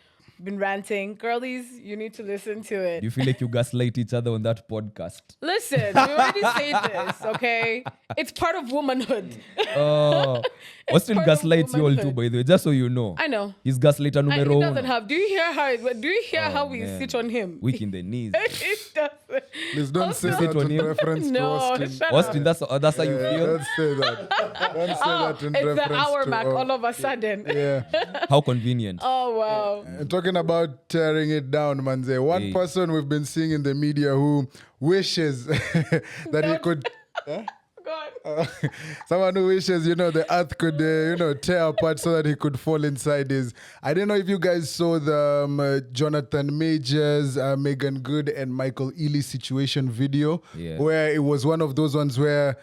Speaker 4: Been ranting. Girlies, you need to listen to it.
Speaker 3: Do you feel like you gaslight each other on that podcast?
Speaker 4: Listen, we already say this, okay? It's part of womanhood.
Speaker 3: Austin
Speaker 4: part of
Speaker 3: gaslights you all too,
Speaker 4: womanhood.
Speaker 3: by the way, just so you know.
Speaker 4: I know.
Speaker 3: He's gaslighter
Speaker 4: And
Speaker 3: numero
Speaker 4: he doesn't
Speaker 3: uno.
Speaker 4: have. Do you hear how we
Speaker 3: man.
Speaker 4: sit on him?
Speaker 3: Weak in the knees.
Speaker 4: It doesn't.
Speaker 2: Please don't say
Speaker 4: Also-
Speaker 2: that
Speaker 3: on
Speaker 2: in
Speaker 3: him.
Speaker 2: reference to
Speaker 4: No,
Speaker 2: Austin.
Speaker 4: shut
Speaker 3: Austin, that's how you
Speaker 2: Yeah,
Speaker 3: feel.
Speaker 2: don't say that. Don't say that in
Speaker 4: It's
Speaker 2: reference
Speaker 4: the hour
Speaker 2: to...
Speaker 4: back all of a sudden.
Speaker 2: yeah.
Speaker 3: How convenient.
Speaker 4: Oh, wow.
Speaker 2: And talking about tearing it down, manze. One
Speaker 3: Hey.
Speaker 2: person we've been seeing in the media who wishes that he could...
Speaker 4: God.
Speaker 2: Someone who wishes, you know, the earth could, tear apart so that he could fall inside his... I don't know if you guys saw the Jonathan Majors, Megan Good, and Michael Ealy situation video,
Speaker 3: Yeah.
Speaker 2: where it was one of those ones where,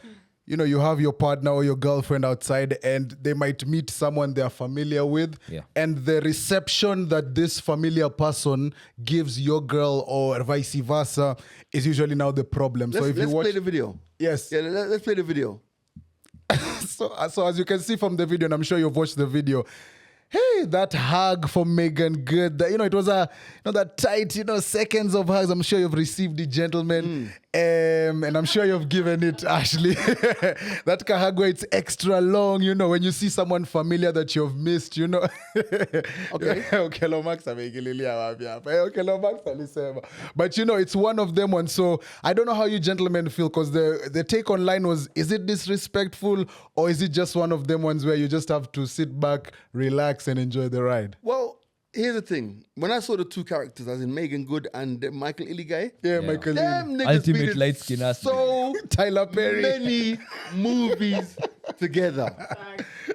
Speaker 2: you know, you have your partner or your girlfriend outside and they might meet someone they're familiar with.
Speaker 3: Yeah.
Speaker 2: And the reception that this familiar person gives your girl or vice versa is usually now the problem. So if
Speaker 1: Let's
Speaker 2: you watch...
Speaker 1: play the video.
Speaker 2: Yes.
Speaker 1: Yeah, let's play the video.
Speaker 2: So as you can see from the video, and I'm sure you've watched the video, hey, that hug from Megan Good, it was that tight, seconds of hugs. I'm sure you've received it, gentlemen. And I'm sure you've given it, Ashley. That hug where it's extra long, when you see someone familiar that you've missed, Okay, Lomax amekililia wapi hapa. Okay, Lomax alisema. But it's one of them ones. So I don't know how you gentlemen feel, because the take online was, is it disrespectful or is it just one of them ones where you just have to sit back, relax and enjoy the ride?
Speaker 1: Well, here's the thing. When I saw the two characters, as in Megan Good and the Michael Ealy guy,
Speaker 2: Yeah, Michael Lee.
Speaker 1: them niggas
Speaker 3: Ultimate
Speaker 1: been in
Speaker 3: light-skin ass
Speaker 1: so
Speaker 2: Tyler Perry.
Speaker 1: many movies together.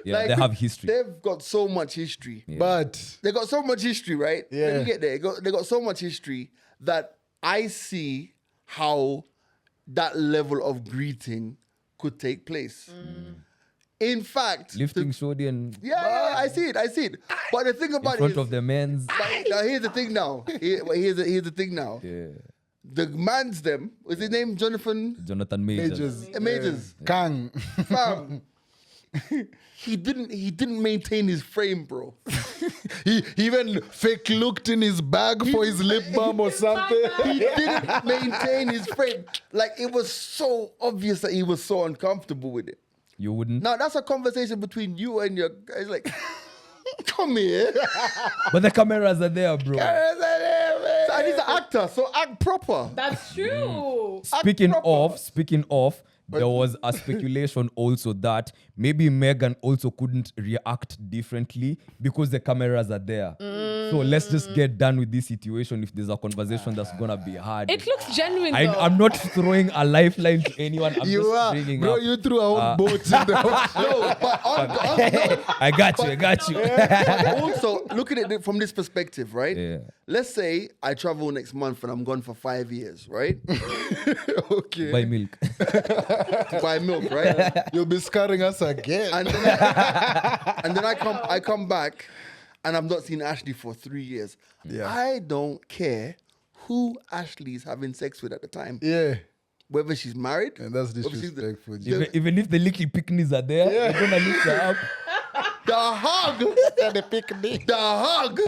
Speaker 3: Yeah, they have history.
Speaker 1: They've got so much history.
Speaker 2: But
Speaker 1: They got so much history, right?
Speaker 2: Yeah.
Speaker 1: Let me get there. They got so much history that I see how that level of greeting could take place. In fact,
Speaker 3: Lifting Shodi and
Speaker 1: yeah, I see it. But the thing
Speaker 3: in
Speaker 1: about it
Speaker 3: front
Speaker 1: is,
Speaker 3: of the men's.
Speaker 1: now here's the thing now. Here's the thing now.
Speaker 3: Yeah.
Speaker 1: The man's them. Was his name Jonathan
Speaker 3: Jonathan Majors.
Speaker 2: Majors.
Speaker 1: Majors?
Speaker 2: Kang.
Speaker 1: Fam, he didn't maintain his frame, bro.
Speaker 2: He even fake looked in his bag for his lip balm or something.
Speaker 1: He didn't maintain his frame. Like, it was so obvious that he was so uncomfortable with it.
Speaker 3: You wouldn't.
Speaker 1: Now that's a conversation between you and your guys. Like, come here.
Speaker 3: But the cameras are there, bro.
Speaker 1: And he's an actor, so act proper.
Speaker 4: That's true.
Speaker 3: Speaking
Speaker 1: proper.
Speaker 3: of, there was a speculation also that maybe Megan also couldn't react differently because the cameras are there. So let's just get done with this situation if there's a conversation that's gonna be hard.
Speaker 4: It looks genuine, though.
Speaker 3: I'm not throwing a lifeline to anyone. I'm
Speaker 2: You
Speaker 3: just
Speaker 2: are,
Speaker 3: bringing
Speaker 2: bro.
Speaker 3: up.
Speaker 2: You threw a whole boat in the ocean.
Speaker 1: No, but
Speaker 3: I got you.
Speaker 1: but also looking at it from this perspective, right?
Speaker 3: Yeah.
Speaker 1: Let's say I travel next month and I'm gone for 5 years, right?
Speaker 2: Okay.
Speaker 3: Buy milk.
Speaker 1: To buy milk, right?
Speaker 2: You'll be scarring us again.
Speaker 1: And then I come back and I've not seen Ashley for 3 years.
Speaker 2: Yeah.
Speaker 1: I don't care who Ashley is having sex with at the time.
Speaker 2: Yeah.
Speaker 1: Whether she's married.
Speaker 2: And that's
Speaker 1: whether she's
Speaker 2: disrespectful.
Speaker 3: Even if the little picnics are there, you're gonna lift her up.
Speaker 1: the hug.
Speaker 2: The picnic.
Speaker 1: The hug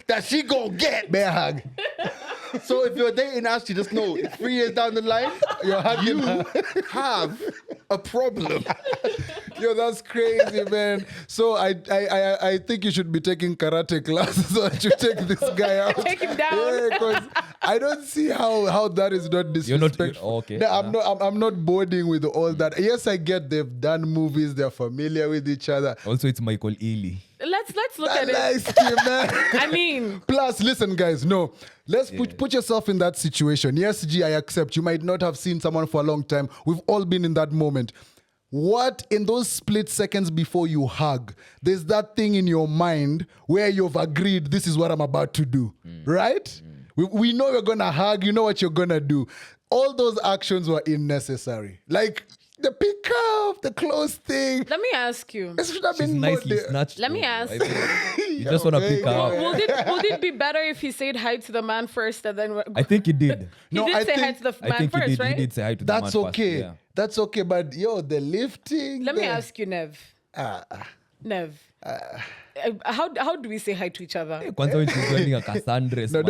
Speaker 1: that she gonna get.
Speaker 2: Bear hug.
Speaker 1: So if you're dating Ashley, just know 3 years down the line, you have a problem.
Speaker 2: Yo, that's crazy, man. So I think you should be taking karate classes so that you take this guy out.
Speaker 4: Take him down.
Speaker 2: Yeah, because I don't see how that is not disrespectful.
Speaker 3: Okay.
Speaker 2: No, I'm not boarding with all that. Yes, I get they've done movies, they're familiar with each other.
Speaker 3: Also, it's Michael Ealy.
Speaker 4: Let's look at it.
Speaker 2: Nice team, man.
Speaker 4: I mean,
Speaker 2: Plus, listen, guys, no. Let's put yourself in that situation. Yes, G, I accept. You might not have seen someone for a long time. We've all been in that moment. What, in those split seconds before you hug, there's that thing in your mind where you've agreed, this is what I'm about to do, right? We know you're going to hug. You know what you're going to do. All those actions were unnecessary. Like, the pick up, the close thing.
Speaker 4: let me ask you.
Speaker 2: It should have
Speaker 3: She's
Speaker 2: been
Speaker 3: nicely
Speaker 2: more
Speaker 3: snatched.
Speaker 4: Let me
Speaker 3: though.
Speaker 4: ask
Speaker 3: I think you just want to pick her up.
Speaker 4: Would it be better if he said hi to the man first and then
Speaker 3: I think he did.
Speaker 4: he
Speaker 2: No,
Speaker 4: did
Speaker 2: I
Speaker 4: say hi
Speaker 2: think-
Speaker 4: to the
Speaker 3: I
Speaker 4: man
Speaker 3: think
Speaker 4: first,
Speaker 3: he did.
Speaker 4: right?
Speaker 3: He did say hi to the man
Speaker 2: That's
Speaker 3: first.
Speaker 2: okay.
Speaker 3: Yeah.
Speaker 2: That's okay. But yo, the lifting.
Speaker 4: Let me ask you, Nev. Nev. How do we say hi to each other?
Speaker 3: Kwanza when she's wearing a Cassandra.
Speaker 2: No.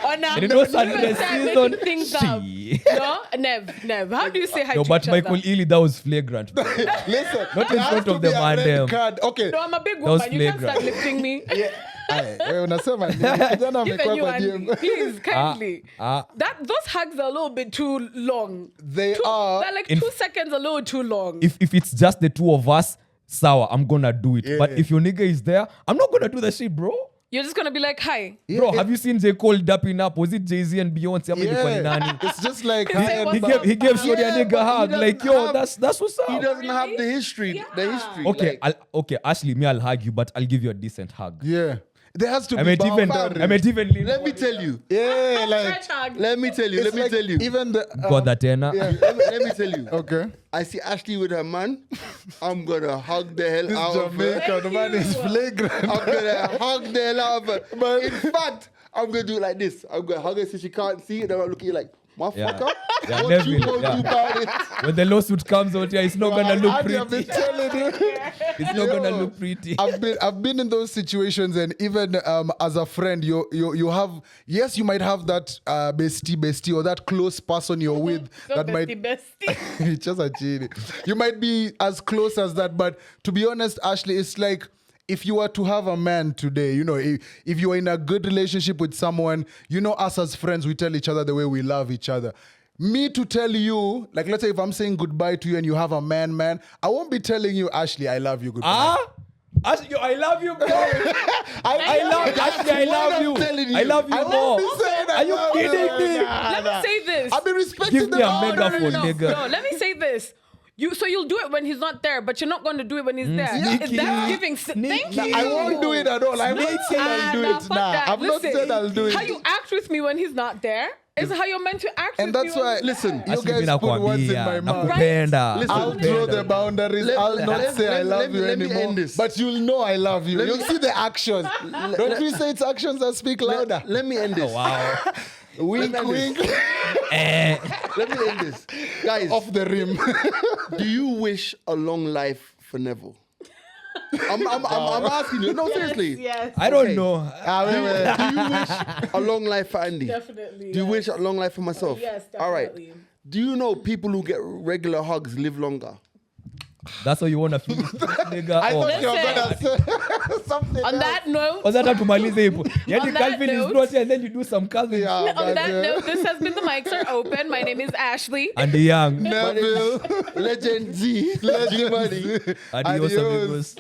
Speaker 4: Oh, now
Speaker 3: And it was
Speaker 4: you even
Speaker 3: Sundress
Speaker 4: start
Speaker 3: season.
Speaker 4: making things up.
Speaker 3: She.
Speaker 4: No, Nev. How do you say hi
Speaker 3: No,
Speaker 4: to
Speaker 3: but
Speaker 4: each
Speaker 3: Michael
Speaker 4: other?
Speaker 3: Ealy, that was flagrant. bro.
Speaker 2: Listen,
Speaker 3: Not in
Speaker 2: there has
Speaker 3: front
Speaker 2: to
Speaker 3: of
Speaker 2: be
Speaker 3: the
Speaker 2: a
Speaker 3: man,
Speaker 2: red
Speaker 3: them.
Speaker 2: card. Okay.
Speaker 4: No, I'm a big
Speaker 3: was
Speaker 4: woman. You can't start
Speaker 3: flagrant.
Speaker 4: lifting me.
Speaker 2: Wewe unasema nini? Kijana amekuwa
Speaker 4: Even you
Speaker 2: kwa
Speaker 4: and
Speaker 2: DM.
Speaker 4: please, kindly.
Speaker 3: ah.
Speaker 4: Those hugs are a little bit too long.
Speaker 2: They are.
Speaker 4: They're like 2 seconds a little too long.
Speaker 3: If it's just the two of us, sour, I'm gonna do it. But if your nigga is there, I'm not gonna do the shit, bro.
Speaker 4: You're just gonna be like, hi.
Speaker 3: Bro, have you seen J. Cole dapping up? Was it Jay-Z and Beyonce? Ama ilikuwa ni nani?
Speaker 2: It's just like
Speaker 3: He gave Shorty a
Speaker 1: Yeah,
Speaker 3: nigga
Speaker 1: but he
Speaker 3: hug.
Speaker 1: doesn't
Speaker 3: Like, yo,
Speaker 1: have-
Speaker 3: that's what's up.
Speaker 1: He doesn't have the history. The history.
Speaker 3: Okay,
Speaker 1: like-
Speaker 3: okay, Ashley, me, I'll hug you, but I'll give you a decent hug.
Speaker 2: yeah. There has to
Speaker 3: I
Speaker 2: be
Speaker 3: might even lean
Speaker 1: let me tell you.
Speaker 2: Yeah, like
Speaker 4: Stretch hug.
Speaker 1: Let me tell you.
Speaker 2: it's
Speaker 1: Let me
Speaker 2: like
Speaker 1: tell you.
Speaker 2: even the
Speaker 3: got that tenor.
Speaker 1: Let me tell you.
Speaker 2: okay.
Speaker 1: I see Ashley with her man. I'm gonna hug the hell
Speaker 2: This
Speaker 1: out of her.
Speaker 2: Jamaican man is flagrant.
Speaker 1: I'm gonna hug the hell out of her. But in fact, I'm gonna do it like this. I'm gonna hug her so she can't see it. And I'm looking at you like, motherfucker.
Speaker 3: Yeah,
Speaker 1: What you
Speaker 3: Neville,
Speaker 1: gonna do about it?
Speaker 3: When the lawsuit comes out here, it's not gonna look
Speaker 2: I've been
Speaker 3: pretty.
Speaker 2: telling you.
Speaker 3: It's not gonna look pretty.
Speaker 2: I've been in those situations, and even as a friend, you have, yes, you might have that bestie or that close person you're with
Speaker 4: So
Speaker 2: that might
Speaker 4: bestie.
Speaker 2: just a genie. You might be as close as that, but to be honest, Ashley, it's like if you were to have a man today, you know, if you are in a good relationship with someone, you know, us as friends, we tell each other the way we love each other. Me to tell you, like, let's say if I'm saying goodbye to you and you have a man, I won't be telling you, Ashley, I love you, goodbye.
Speaker 3: Ashley, yo, I love you, bro.
Speaker 2: I
Speaker 3: love Ashley. I love you.
Speaker 1: telling you.
Speaker 3: I love you
Speaker 2: I
Speaker 3: more.
Speaker 2: won't be saying I
Speaker 3: Are you
Speaker 2: love
Speaker 3: kidding me?
Speaker 4: Let me say this.
Speaker 2: I've been respecting
Speaker 3: Give me
Speaker 2: the
Speaker 3: a
Speaker 2: boundaries.
Speaker 3: megaphone, nigga.
Speaker 4: No, let me say this. So you'll do it when he's not there, but you're not going to do it when he's there.
Speaker 3: sneaky.
Speaker 4: Is that giving? Thank you.
Speaker 2: I won't do it at all. I'm not saying I'll do it
Speaker 4: fuck
Speaker 2: now.
Speaker 4: that.
Speaker 2: I've not
Speaker 4: Listen,
Speaker 2: said I'll do it.
Speaker 4: How you act with me when he's not there is how you're meant to act
Speaker 2: And
Speaker 4: with
Speaker 2: that's
Speaker 4: me.
Speaker 2: why,
Speaker 4: when he's
Speaker 2: listen,
Speaker 4: there.
Speaker 2: you
Speaker 3: Ashley,
Speaker 2: guys put words in my mouth.
Speaker 3: nakupenda.
Speaker 1: Listen,
Speaker 2: I'll draw the boundaries. I'll not say I love you
Speaker 1: let me
Speaker 2: anymore.
Speaker 1: end this.
Speaker 2: But you'll know I love you. You'll see the actions. Don't we say it's actions that speak louder?
Speaker 1: Let me end this.
Speaker 3: Wow.
Speaker 2: Wink,
Speaker 1: Let me end
Speaker 2: wink.
Speaker 1: Let me end this. Guys,
Speaker 2: Off the rim.
Speaker 1: do you wish a long life for Neville? I'm asking you. No, seriously.
Speaker 4: Yes,
Speaker 3: I don't
Speaker 1: Okay.
Speaker 3: know.
Speaker 1: Do you wish a long life for Andy?
Speaker 4: definitely.
Speaker 1: Do you
Speaker 4: yes.
Speaker 1: wish a long life for myself?
Speaker 4: Yes,
Speaker 1: All right.
Speaker 4: definitely.
Speaker 1: Do you know people who get regular hugs live longer?
Speaker 3: That's how you wanna feel, nigga.
Speaker 2: I thought you were
Speaker 4: Listen.
Speaker 2: gonna say something.
Speaker 4: On that note,
Speaker 3: Was that tumalize hipo? Yani
Speaker 4: On that
Speaker 3: Calvin is
Speaker 4: note-
Speaker 3: not here, and then you do some Calvin.
Speaker 2: Yeah,
Speaker 4: on
Speaker 2: but,
Speaker 4: that note, this has been the mics are open. My name is Ashley.
Speaker 3: And the young.
Speaker 2: Neville.
Speaker 1: Legend Z. Legend Money.
Speaker 3: Adios, amigos.